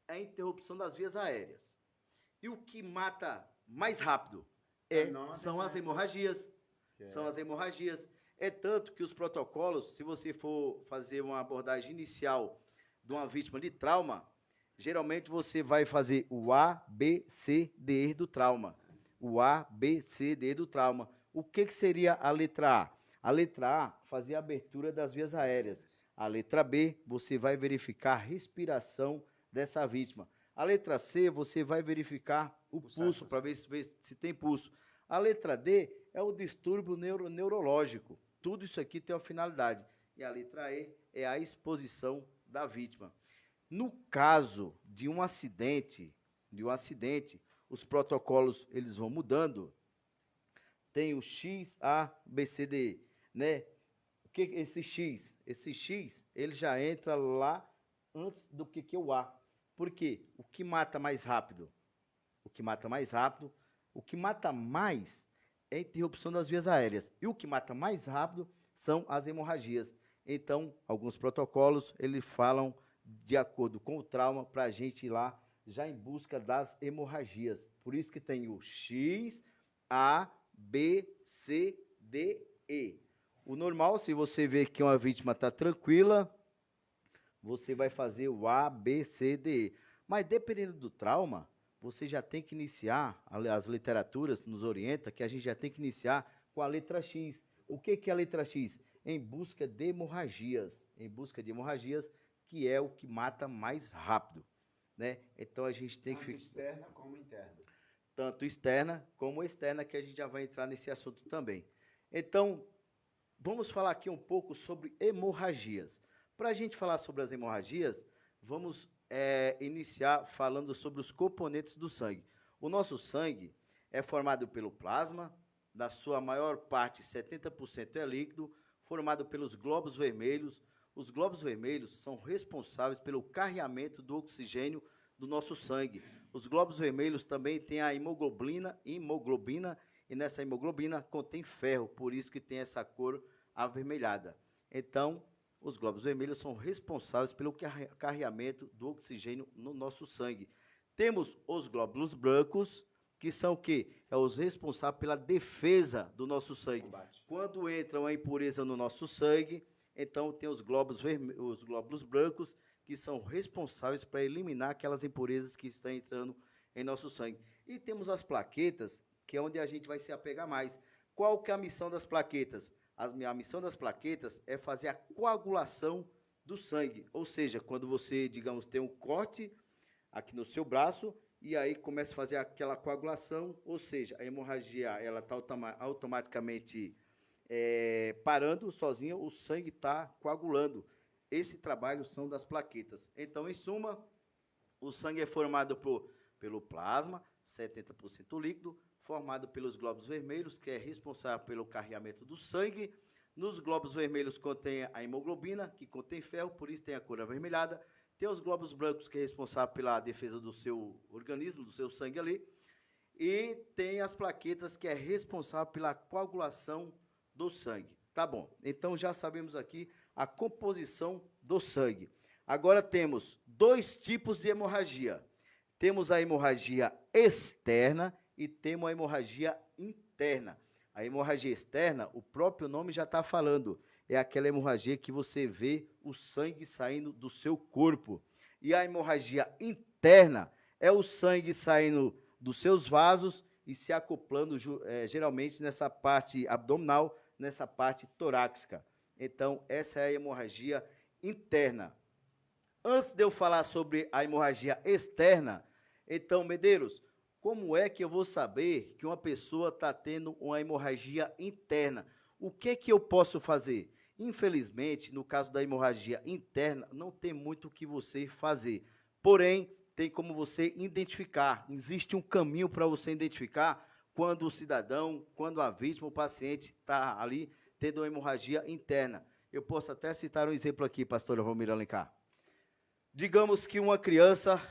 é a interrupção das vias aéreas. E o que mata mais rápido são as hemorragias. São as hemorragias. É tanto que os protocolos, se você for fazer uma abordagem inicial de uma vítima de trauma, geralmente você vai fazer o A, B, C, D do trauma. O A, B, C, D do trauma. O que seria a letra A? A letra A fazia a abertura das vias aéreas. A letra B, você vai verificar a respiração dessa vítima. A letra C, você vai verificar o pulso, para ver se tem pulso. A letra D é o distúrbio neurológico. Tudo isso aqui tem uma finalidade. E a letra E é a exposição da vítima. No caso de um acidente, os protocolos eles vão mudando. Tem o X, A, B, C, D, né? O que é esse X? Esse X, ele já entra lá antes do que o A. Por quê? O que mata mais rápido? O que mata mais rápido, o que mata mais é a interrupção das vias aéreas. E o que mata mais rápido são as hemorragias. Então, alguns protocolos, eles falam de acordo com o trauma para a gente ir lá já em busca das hemorragias. Por isso que tem o X, A, B, C, D, E. O normal, se você vê que uma vítima está tranquila, você vai fazer o A, B, C, D, E. Mas dependendo do trauma, você já tem que iniciar, as literaturas nos orienta que a gente já tem que iniciar com a letra X. O que é a letra X? Em busca de hemorragias. Em busca de hemorragias, que é o que mata mais rápido, né? Então a gente tem que Tanto externa como interna. tanto externa como externa, que a gente já vai entrar nesse assunto também. Então, vamos falar aqui um pouco sobre hemorragias. Para a gente falar sobre as hemorragias, vamos iniciar falando sobre os componentes do sangue. O nosso sangue é formado pelo plasma, da sua maior parte, 70% é líquido, formado pelos glóbulos vermelhos. Os glóbulos vermelhos são responsáveis pelo carreamento do oxigênio do nosso sangue. Os glóbulos vermelhos também têm a hemoglobina, e nessa hemoglobina contém ferro, por isso que tem essa cor avermelhada. Então, os glóbulos vermelhos são responsáveis pelo carreamento do oxigênio no nosso sangue. Temos os glóbulos brancos, que são o quê? É os responsáveis pela defesa do nosso sangue. Combate. Quando entra uma impureza no nosso sangue, então tem os glóbulos brancos, que são responsáveis para eliminar aquelas impurezas que estão entrando em nosso sangue. E temos as plaquetas, que é onde a gente vai se apegar mais. Qual que é a missão das plaquetas? A missão das plaquetas é fazer a coagulação do sangue. Ou seja, quando você, digamos, tem um corte aqui no seu braço, e aí começa a fazer aquela coagulação, ou seja, a hemorragia ela está automaticamente parando sozinha, o sangue está coagulando. Esse trabalho são das plaquetas. Então, em suma, o sangue é formado pelo plasma, 70% líquido, formado pelos glóbulos vermelhos, que é responsável pelo carreamento do sangue. Nos glóbulos vermelhos contém a hemoglobina, que contém ferro, por isso tem a cor avermelhada. Tem os glóbulos brancos, que é responsável pela defesa do seu organismo, do seu sangue ali. E tem as plaquetas, que é responsável pela coagulação do sangue. Tá bom, então já sabemos aqui a composição do sangue. Agora temos dois tipos de hemorragia. Temos a hemorragia externa e temos a hemorragia interna. A hemorragia externa, o próprio nome já está falando, é aquela hemorragia que você vê o sangue saindo do seu corpo. E a hemorragia interna é o sangue saindo dos seus vasos e se acoplando geralmente nessa parte abdominal, nessa parte torácica. Então, essa é a hemorragia interna. Antes de eu falar sobre a hemorragia externa, então, Medeiros, como é que eu vou saber que uma pessoa está tendo uma hemorragia interna? O que eu posso fazer? Infelizmente, no caso da hemorragia interna, não tem muito o que você fazer. Porém, tem como você identificar. Existe um caminho para você identificar quando o cidadão, quando a vítima, o paciente está ali tendo uma hemorragia interna. Eu posso até citar um exemplo aqui, pastora Valmir Alencar. Digamos que uma criança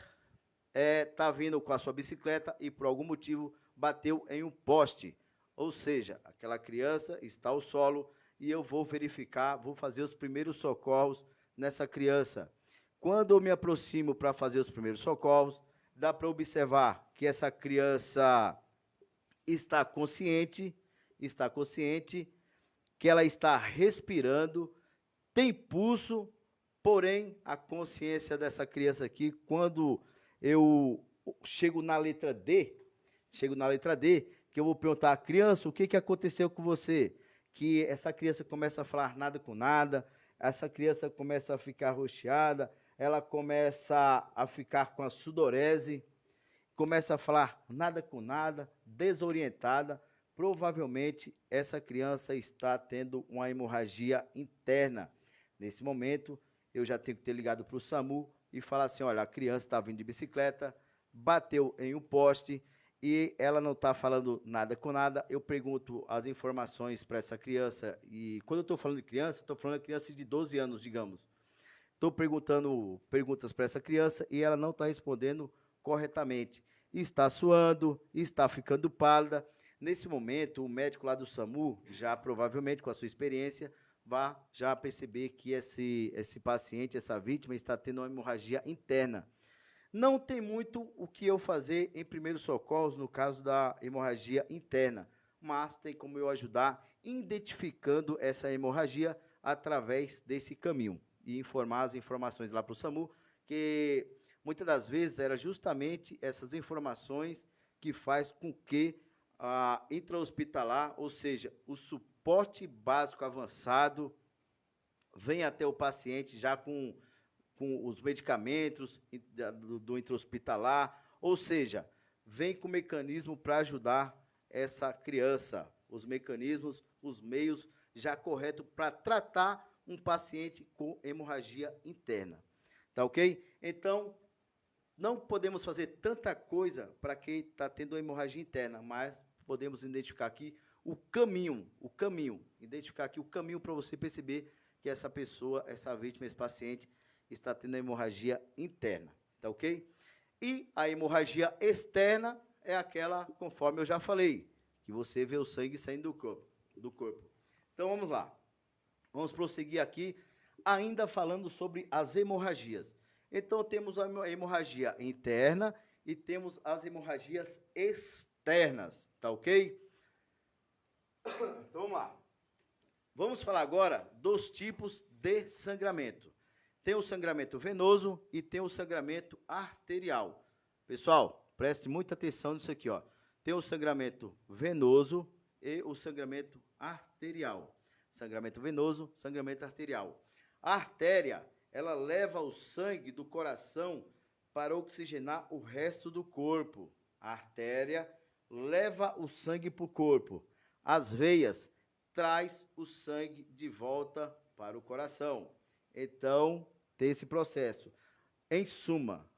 está vindo com a sua bicicleta e, por algum motivo, bateu em um poste. Ou seja, aquela criança está ao solo e eu vou verificar, vou fazer os primeiros socorros nessa criança. Quando eu me aproximo para fazer os primeiros socorros, dá para observar que essa criança está consciente, que ela está respirando, tem pulso, porém, a consciência dessa criança aqui, quando eu chego na letra D, que eu vou perguntar, criança, o que aconteceu com você? Que essa criança começa a falar nada com nada, essa criança começa a ficar roxeada, ela começa a ficar com a sudorese, começa a falar nada com nada, desorientada, provavelmente essa criança está tendo uma hemorragia interna. Nesse momento, eu já tenho que ter ligado para o SAMU e falar assim, olha, a criança está vindo de bicicleta, bateu em um poste e ela não está falando nada com nada, eu pergunto as informações para essa criança, e quando eu estou falando de criança, estou falando de criança de 12 anos, digamos. Estou perguntando perguntas para essa criança e ela não está respondendo corretamente. Está suando, está ficando pálida. Nesse momento, o médico lá do SAMU, já provavelmente com a sua experiência, vai já perceber que esse paciente, essa vítima, está tendo uma hemorragia interna. Não tem muito o que eu fazer em primeiros socorros no caso da hemorragia interna, mas tem como eu ajudar identificando essa hemorragia através desse caminho e informar as informações lá para o SAMU, que muitas das vezes era justamente essas informações que faz com que a intra-hospitalar, ou seja, o suporte básico avançado, venha até o paciente já com os medicamentos do intra-hospitalar, ou seja, vem com mecanismo para ajudar essa criança, os mecanismos, os meios já corretos para tratar um paciente com hemorragia interna. Tá ok? Então, não podemos fazer tanta coisa para quem está tendo hemorragia interna, mas podemos identificar aqui o caminho, identificar aqui o caminho para você perceber que essa pessoa, essa vítima, esse paciente, está tendo hemorragia interna, tá ok? E a hemorragia externa é aquela, conforme eu já falei, que você vê o sangue saindo do corpo. Então, vamos lá. Vamos prosseguir aqui, ainda falando sobre as hemorragias. Então, temos a hemorragia interna e temos as hemorragias externas, tá ok? Então, vamos lá. Vamos falar agora dos tipos de sangramento. Tem o sangramento venoso e tem o sangramento arterial. Pessoal, preste muita atenção nisso aqui, ó. Tem o sangramento venoso e o sangramento arterial. Sangramento venoso, sangramento arterial. A artéria, ela leva o sangue do coração para oxigenar o resto do corpo. A artéria leva o sangue para o corpo. As veias traz o sangue de volta para o coração. Então, tem esse processo. Em suma,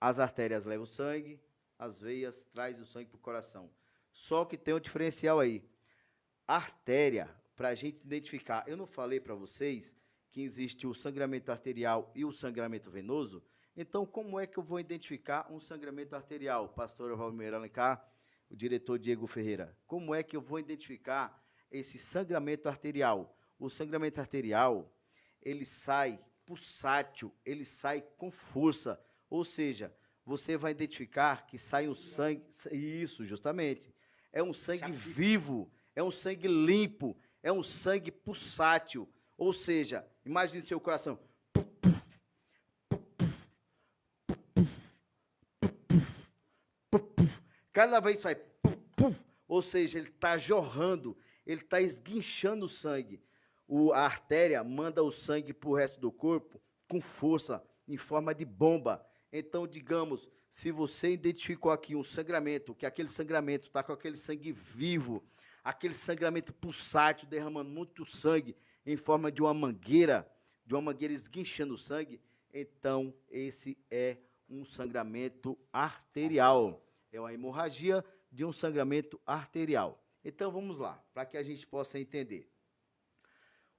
as artérias levam o sangue, as veias traz o sangue para o coração. Só que tem um diferencial aí. A artéria, para a gente identificar, eu não falei para vocês que existe o sangramento arterial e o sangramento venoso? Então, como é que eu vou identificar um sangramento arterial? Pastor Valmir Alencar, o diretor Diego Ferreira. Como é que eu vou identificar esse sangramento arterial? O sangramento arterial, ele sai pulsátil, ele sai com força, ou seja, você vai identificar que sai um sangue, isso, justamente, é um sangue vivo, é um sangue limpo, é um sangue pulsátil, ou seja, imagine seu coração, cada vez sai, ou seja, ele está jorrando, ele está esguinchando o sangue. A artéria manda o sangue para o resto do corpo com força, em forma de bomba. Então, digamos, se você identificou aqui um sangramento, que aquele sangramento está com aquele sangue vivo, aquele sangramento pulsátil, derramando muito sangue em forma de uma mangueira esguinchando o sangue, então esse é um sangramento arterial. É uma hemorragia de um sangramento arterial. Então, vamos lá, para que a gente possa entender.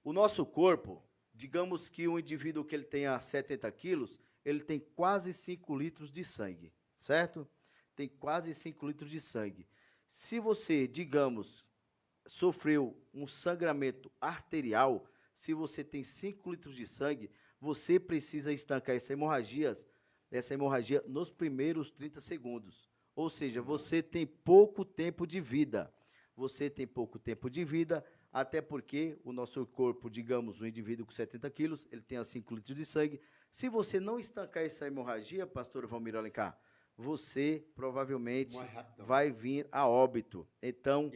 O nosso corpo, digamos que um indivíduo que ele tenha 70 quilos, ele tem quase 5 litros de sangue, certo? Tem quase 5 litros de sangue. Se você, digamos, sofreu um sangramento arterial, se você tem 5 litros de sangue, você precisa estancar essa hemorragia nos primeiros 30 segundos. Ou seja, você tem pouco tempo de vida. Você tem pouco tempo de vida, até porque o nosso corpo, digamos, um indivíduo com 70 quilos, ele tem 5 litros de sangue. Se você não estancar essa hemorragia, pastor Valmir Alencar, você provavelmente vai vir a óbito. Então,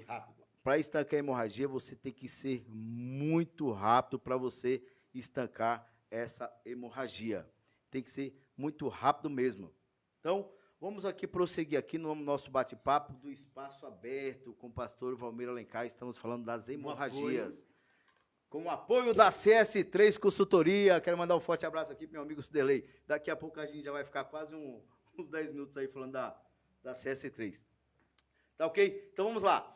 para estancar a hemorragia, você tem que ser muito rápido para você estancar essa hemorragia. Tem que ser muito rápido mesmo. Então, vamos aqui prosseguir aqui no nosso bate-papo do Espaço Aberto com o pastor Valmir Alencar. Estamos falando das hemorragias. Com o apoio da CS3 Consultoria. Quero mandar um forte abraço aqui para meu amigo Sudelei. Daqui a pouco a gente já vai ficar quase uns 10 minutos aí falando da CS3. Tá ok? Então vamos lá.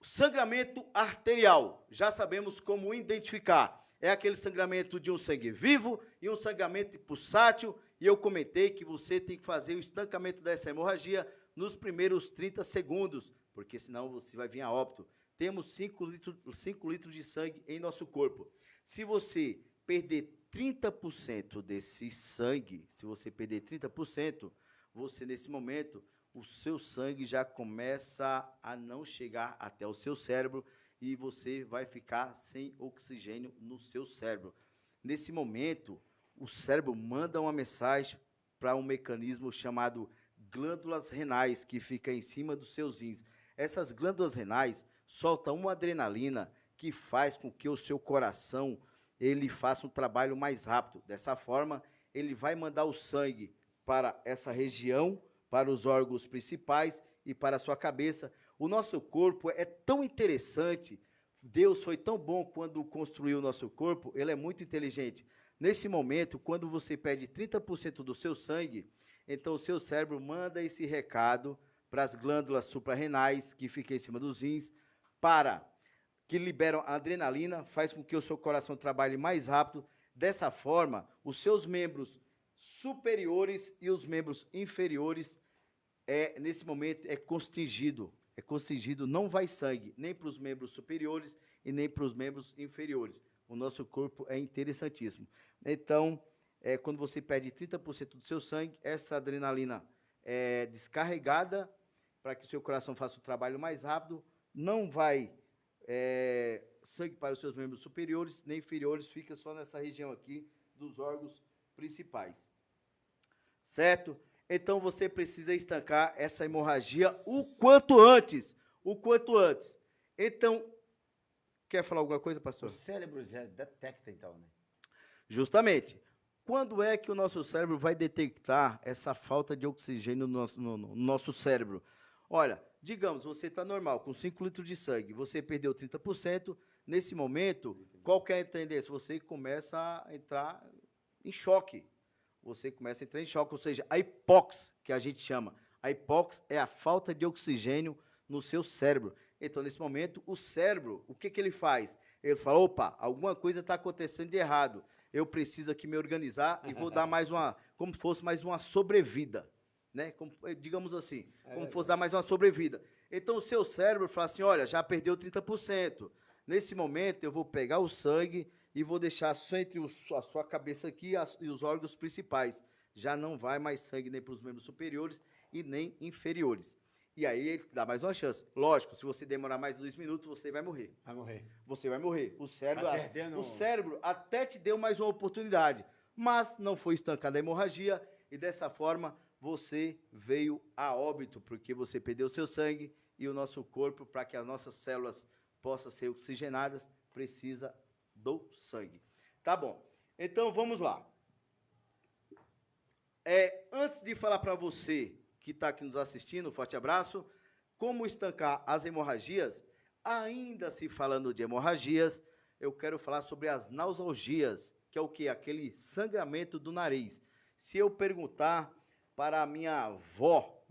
Sangramento arterial. Já sabemos como identificar. É aquele sangramento de um sangue vivo e um sangramento pulsátil. E eu comentei que você tem que fazer o estancamento dessa hemorragia nos primeiros 30 segundos, porque senão você vai vir a óbito. Temos 5 litros de sangue em nosso corpo. Se você perder 30% desse sangue, você nesse momento, o seu sangue já começa a não chegar até o seu cérebro e você vai ficar sem oxigênio no seu cérebro. Nesse momento, o cérebro manda uma mensagem para um mecanismo chamado glândulas renais, que fica em cima dos seus rins. Essas glândulas renais soltam uma adrenalina que faz com que o seu coração ele faça um trabalho mais rápido. Dessa forma, ele vai mandar o sangue para essa região, para os órgãos principais e para a sua cabeça. O nosso corpo é tão interessante, Deus foi tão bom quando construiu o nosso corpo, ele é muito inteligente. Nesse momento, quando você perde 30% do seu sangue, então o seu cérebro manda esse recado para as glândulas suprarrenais, que ficam em cima dos rins, que liberam a adrenalina, faz com que o seu coração trabalhe mais rápido. Dessa forma, os seus membros superiores e os membros inferiores, nesse momento, é constringido, não vai sangue, nem para os membros superiores e nem para os membros inferiores. O nosso corpo é interessantíssimo. Então, quando você perde 30% do seu sangue, essa adrenalina é descarregada para que o seu coração faça o trabalho mais rápido, não vai sangue para os seus membros superiores nem inferiores, fica só nessa região aqui dos órgãos principais. Certo? Então você precisa estancar essa hemorragia o quanto antes. Então, quer falar alguma coisa, pastor? O cérebro já detecta, então, né? Justamente. Quando é que o nosso cérebro vai detectar essa falta de oxigênio no nosso cérebro? Olha, digamos, você está normal, com 5 litros de sangue, você perdeu 30%, nesse momento, qual que é a tendência? Você começa a entrar em choque. Ou seja, a hipóxia, que a gente chama. A hipóxia é a falta de oxigênio no seu cérebro. Então, nesse momento, o cérebro, o que ele faz? Ele fala, opa, alguma coisa está acontecendo de errado. Eu preciso aqui me organizar e vou dar como se fosse mais uma sobrevida. Né? Digamos assim, como fosse dar mais uma sobrevida. Então, o seu cérebro fala assim, olha, já perdeu 30%. Nesse momento, eu vou pegar o sangue e vou deixar só entre a sua cabeça aqui e os órgãos principais. Já não vai mais sangue nem para os membros superiores e nem inferiores. E aí, ele dá mais uma chance. Lógico, se você demorar mais 2 minutos, você vai morrer. Você vai morrer. O cérebro até te deu mais uma oportunidade, mas não foi estancada a hemorragia e dessa forma você veio a óbito, porque você perdeu seu sangue e o nosso corpo, para que as nossas células possam ser oxigenadas, precisa do sangue. Tá bom. Então, vamos lá. Antes de falar para você que está aqui nos assistindo, um forte abraço, como estancar as hemorragias, ainda se falando de hemorragias, eu quero falar sobre as nausalgias, que é o quê? Aquele sangramento do nariz. Se eu perguntar para a minha avó,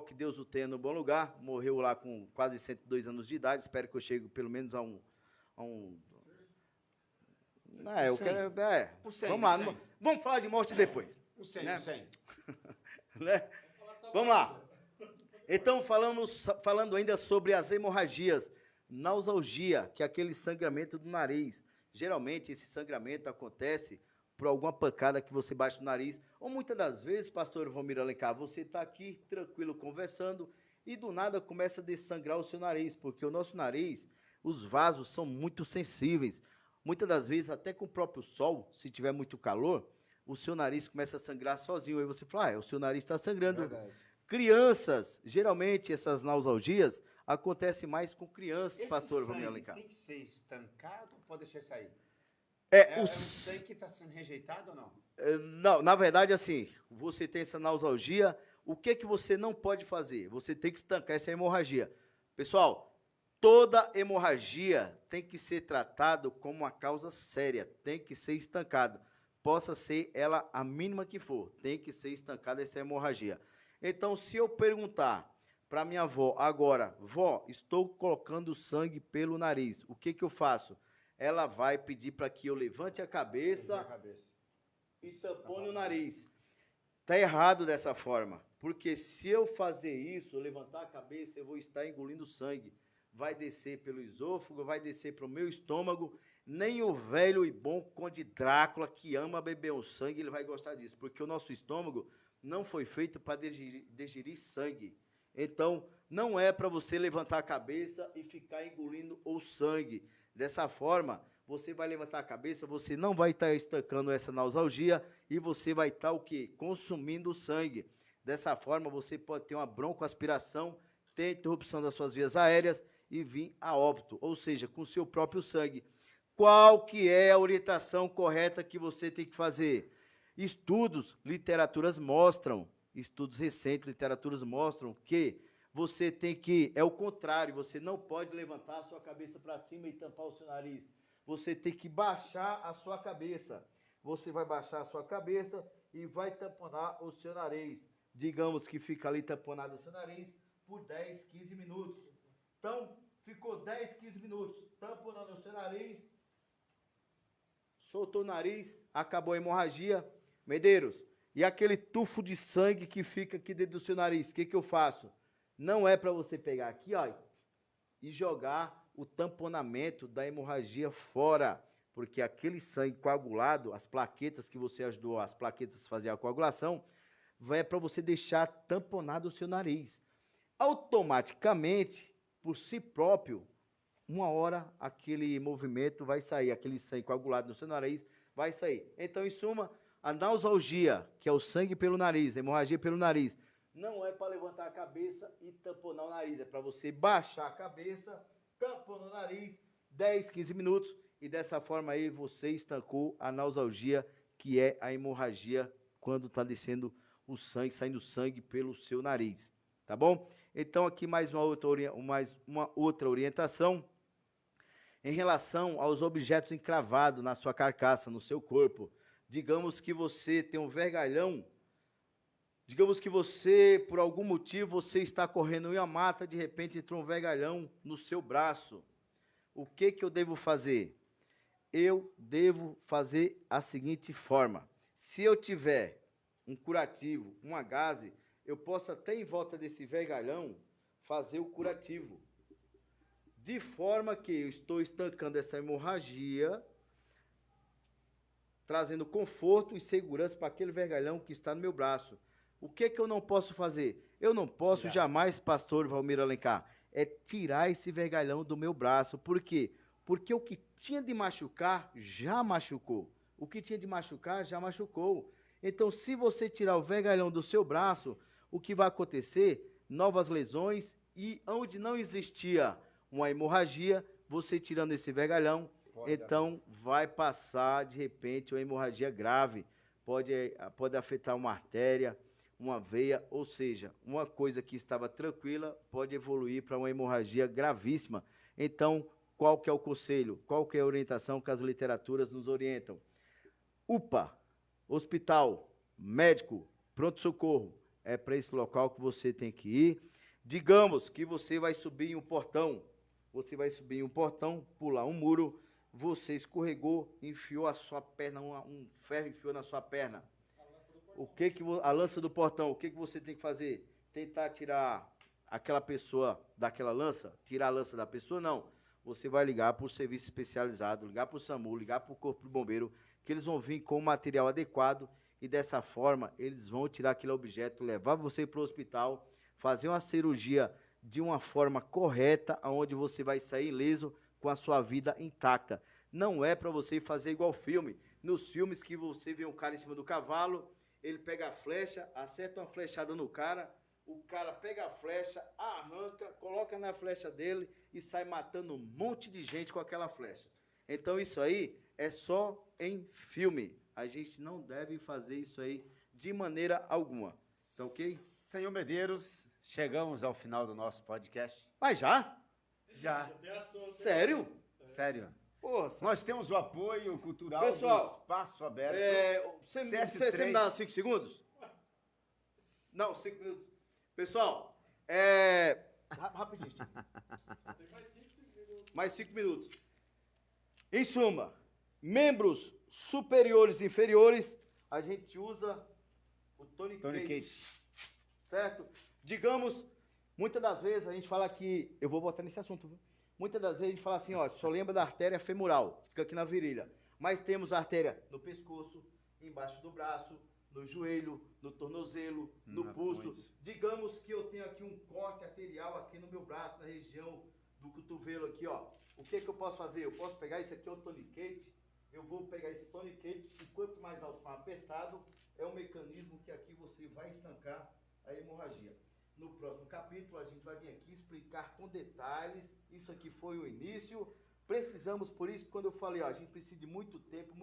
que Deus o tenha no bom lugar, morreu lá com quase 102 anos de idade, espero que eu chegue pelo menos a um vamos lá, vamos falar de morte depois. O 100. Né? Vamos lá. Então, falando ainda sobre as hemorragias, nausalgia, que é aquele sangramento do nariz. Geralmente, esse sangramento acontece por alguma pancada que você bate no nariz, ou muitas das vezes, pastor Valmir Alencar, você está aqui tranquilo conversando e do nada começa a dessangrar o seu nariz, porque o nosso nariz, os vasos são muito sensíveis. Muitas das vezes, até com o próprio sol, se tiver muito calor, o seu nariz começa a sangrar sozinho. Aí você fala, o seu nariz está sangrando. Verdade. Crianças, geralmente essas nausalgias acontecem mais com crianças, pastor Valmir Alencar. Tem que ser estancado ou pode deixar sair? O sangue que está sendo rejeitado ou não? Não, na verdade, assim, você tem essa nausalgia, o que você não pode fazer? Você tem que estancar essa hemorragia. Pessoal, toda hemorragia tem que ser tratada como uma causa séria, tem que ser estancada. Possa ser ela a mínima que for, tem que ser estancada essa hemorragia. Então, se eu perguntar para minha avó, agora, vó, estou colocando sangue pelo nariz. O que eu faço? Ela vai pedir para que eu levante a cabeça e tampone o nariz. Tá errado dessa forma, porque se eu fazer isso, eu levantar a cabeça, eu vou estar engolindo sangue. Vai descer pelo esôfago, vai descer para o meu estômago. Nem o velho e bom Conde Drácula, que ama beber um sangue, ele vai gostar disso, porque o nosso estômago não foi feito para digerir sangue. Então, não é para você levantar a cabeça e ficar engolindo o sangue. Dessa forma, você vai levantar a cabeça, você não vai estar estancando essa nausalgia e você vai estar o quê? Consumindo o sangue. Dessa forma, você pode ter uma broncoaspiração, ter interrupção das suas vias aéreas e vir a óbito, ou seja, com o seu próprio sangue. Qual que é a orientação correta que você tem que fazer? Estudos recentes, literaturas mostram que você tem que, é o contrário, você não pode levantar a sua cabeça para cima e tampar o seu nariz. Você tem que baixar a sua cabeça. Você vai baixar a sua cabeça e vai tamponar o seu nariz. Digamos que fica ali tamponado o seu nariz por 10, 15 minutos. Então, ficou 10, 15 minutos tamponando o seu nariz, soltou o nariz, acabou a hemorragia. Medeiros, e aquele tufo de sangue que fica aqui dentro do seu nariz, o que eu faço? Não é para você pegar aqui, ó, e jogar o tamponamento da hemorragia fora, porque aquele sangue coagulado, as plaquetas que você ajudou, as plaquetas a fazer a coagulação, é para você deixar tamponado o seu nariz. Automaticamente, por si próprio, uma hora aquele movimento vai sair, aquele sangue coagulado no seu nariz vai sair. Então, em suma, a nausalgia, que é o sangue pelo nariz, a hemorragia pelo nariz, não é para levantar a cabeça e tamponar o nariz, é para você baixar a cabeça, tamponar o nariz, 10, 15 minutos, e dessa forma aí você estancou a nausalgia, que é a hemorragia quando está descendo o sangue, saindo sangue pelo seu nariz, tá bom? Então aqui mais uma outra orientação em relação aos objetos encravados na sua carcaça, no seu corpo. Digamos que você tem um vergalhão, digamos que você, por algum motivo, você está correndo em uma mata, de repente entrou um vergalhão no seu braço. O que eu devo fazer? Eu devo fazer a seguinte forma. Se eu tiver um curativo, uma gaze, eu posso até em volta desse vergalhão fazer o curativo. De forma que eu estou estancando essa hemorragia, trazendo conforto e segurança para aquele vergalhão que está no meu braço. O que eu não posso fazer? Eu não posso jamais, pastor Valmir Alencar, tirar esse vergalhão do meu braço. Por quê? Porque o que tinha de machucar, já machucou. O que tinha de machucar, já machucou. Então, se você tirar o vergalhão do seu braço, o que vai acontecer? Novas lesões, e onde não existia uma hemorragia, você tirando esse vergalhão, então vai passar, de repente, uma hemorragia grave. Pode afetar uma artéria, uma veia, ou seja, uma coisa que estava tranquila pode evoluir para uma hemorragia gravíssima. Então, qual que é o conselho? Qual que é a orientação que as literaturas nos orientam? UPA, hospital, médico, pronto-socorro, é para esse local que você tem que ir. Digamos que você vai subir em um portão, pular um muro, você escorregou, enfiou a sua perna, um ferro enfiou na sua perna. A lança do portão, o que você tem que fazer? Tentar tirar aquela pessoa daquela lança? Tirar a lança da pessoa? Não. Você vai ligar para o serviço especializado, ligar para o SAMU, ligar para o Corpo de Bombeiro, que eles vão vir com o material adequado e dessa forma eles vão tirar aquele objeto, levar você para o hospital, fazer uma cirurgia de uma forma correta, onde você vai sair ileso com a sua vida intacta. Não é para você fazer igual filme. Nos filmes que você vê um cara em cima do cavalo, ele pega a flecha, acerta uma flechada no cara, o cara pega a flecha, arranca, coloca na flecha dele e sai matando um monte de gente com aquela flecha. Então isso aí é só em filme. A gente não deve fazer isso aí de maneira alguma. Tá ok? Senhor Medeiros, chegamos ao final do nosso podcast. Mas já? Já. Sério? Sério. Porra, Nós temos o apoio cultural Pessoal, do Espaço Aberto. Você me dá 5 segundos? Não, 5 minutos. Pessoal, Rapidinho, Steve. Mais 5 minutos. Em suma, membros superiores e inferiores, a gente usa o tonicate. Certo? Digamos, muitas das vezes a gente fala que... Eu vou voltar nesse assunto, viu? Muitas das vezes a gente fala assim, ó, só lembra da artéria femoral, fica aqui na virilha. Mas temos a artéria no pescoço, embaixo do braço, no joelho, no tornozelo, no pulso. Digamos que eu tenho aqui um corte arterial aqui no meu braço, na região do cotovelo aqui, ó. O que eu posso fazer? Eu posso pegar esse aqui, o tonicate. Eu vou pegar esse tonicate e quanto mais alto, mais apertado, é um mecanismo que aqui você vai estancar a hemorragia. No próximo capítulo, a gente vai vir aqui explicar com detalhes. Isso aqui foi o início. Precisamos, por isso, quando eu falei, ó, a gente precisa de muito tempo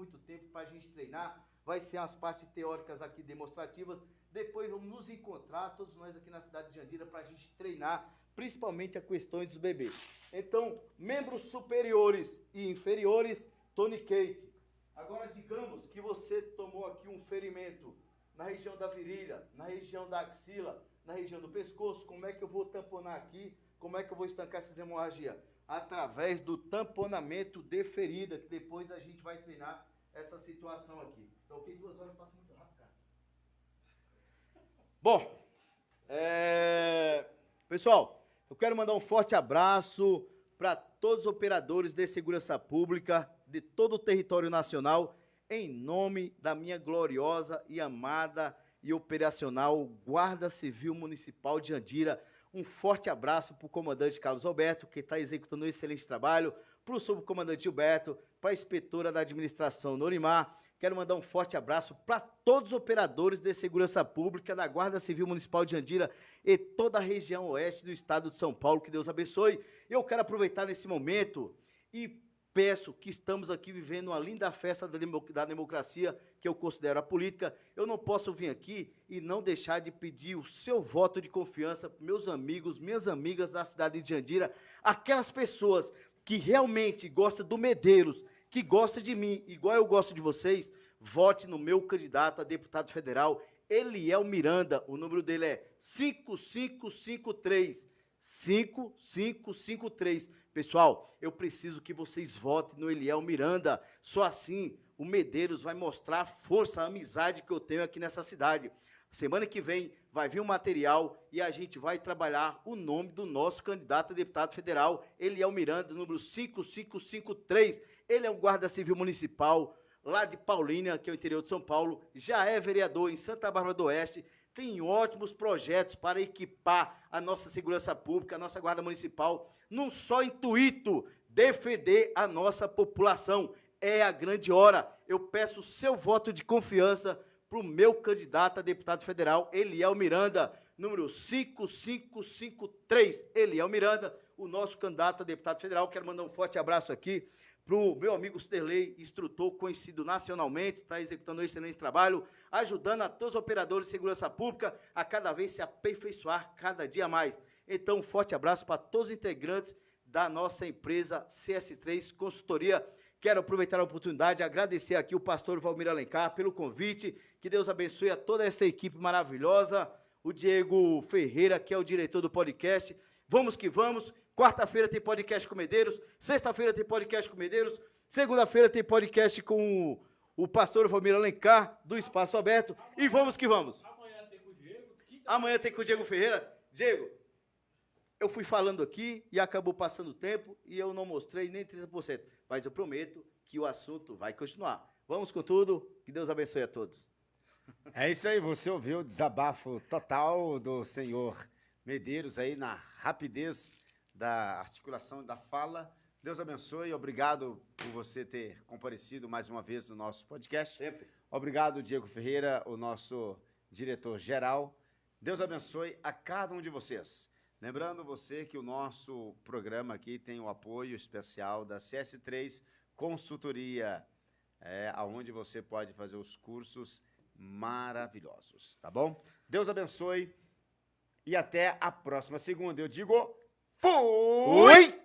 para a gente treinar. Vai ser as partes teóricas aqui demonstrativas. Depois vamos nos encontrar, todos nós aqui na cidade de Jandira, para a gente treinar, principalmente a questões dos bebês. Então, membros superiores e inferiores, tonicate. Agora, digamos que você tomou aqui um ferimento na região da virilha, na região da axila, na região do pescoço. Como é que eu vou tamponar aqui? Como é que eu vou estancar essas hemorragias? Através do tamponamento de ferida, que depois a gente vai treinar essa situação aqui. Então, ok? 2 horas passa muito rápido, cara. Bom, pessoal, eu quero mandar um forte abraço para todos os operadores de segurança pública de todo o território nacional, em nome da minha gloriosa e amada e operacional Guarda Civil Municipal de Jandira. Um forte abraço para o comandante Carlos Alberto, que está executando um excelente trabalho, para o subcomandante Gilberto, para a inspetora da administração Norimar. Quero mandar um forte abraço para todos os operadores de segurança pública da Guarda Civil Municipal de Jandira e toda a região oeste do estado de São Paulo. Que Deus abençoe. Eu quero aproveitar nesse momento e peço que estamos aqui vivendo uma linda festa da democracia, que eu considero a política. Eu não posso vir aqui e não deixar de pedir o seu voto de confiança para meus amigos, minhas amigas da cidade de Jandira, aquelas pessoas que realmente gostam do Medeiros, que gostam de mim, igual eu gosto de vocês. Vote no meu candidato a deputado federal, Eliel Miranda. O número dele é 5553. 5553. Pessoal, eu preciso que vocês votem no Eliel Miranda. Só assim o Medeiros vai mostrar a força, a amizade que eu tenho aqui nessa cidade. Semana que vem vai vir um material e a gente vai trabalhar o nome do nosso candidato a deputado federal, Eliel Miranda, número 5553. Ele é um guarda civil municipal lá de Paulínia, que é o interior de São Paulo. Já é vereador em Santa Bárbara do Oeste. Tem ótimos projetos para equipar a nossa segurança pública, a nossa guarda municipal, num só intuito, defender a nossa população. É a grande hora. Eu peço o seu voto de confiança para o meu candidato a deputado federal, Eliel Miranda, número 5553. Eliel Miranda, o nosso candidato a deputado federal. Quero mandar um forte abraço aqui para o meu amigo Sterley, instrutor conhecido nacionalmente, está executando um excelente trabalho, ajudando a todos os operadores de segurança pública a cada vez se aperfeiçoar cada dia mais. Então, um forte abraço para todos os integrantes da nossa empresa CS3 Consultoria. Quero aproveitar a oportunidade e agradecer aqui o pastor Valmir Alencar pelo convite. Que Deus abençoe a toda essa equipe maravilhosa. O Diego Ferreira, que é o diretor do podcast. Vamos que vamos. Quarta-feira tem podcast com Medeiros. Sexta-feira tem podcast com Medeiros. Segunda-feira tem podcast com o pastor Valmir Alencar, do Espaço Aberto. E vamos que vamos. Amanhã tem com o Diego. Amanhã tem com o Diego Ferreira. Diego, eu fui falando aqui e acabou passando o tempo e eu não mostrei nem 30%. Mas eu prometo que o assunto vai continuar. Vamos com tudo. Que Deus abençoe a todos. É isso aí, você ouviu o desabafo total do senhor Medeiros aí na rapidez da articulação da fala. Deus abençoe, obrigado por você ter comparecido mais uma vez no nosso podcast. Sempre. Obrigado, Diego Ferreira, o nosso diretor-geral. Deus abençoe a cada um de vocês. Lembrando você que o nosso programa aqui tem o apoio especial da CS3 Consultoria, onde você pode fazer os cursos maravilhosos, tá bom? Deus abençoe e até a próxima segunda. Eu digo, fui!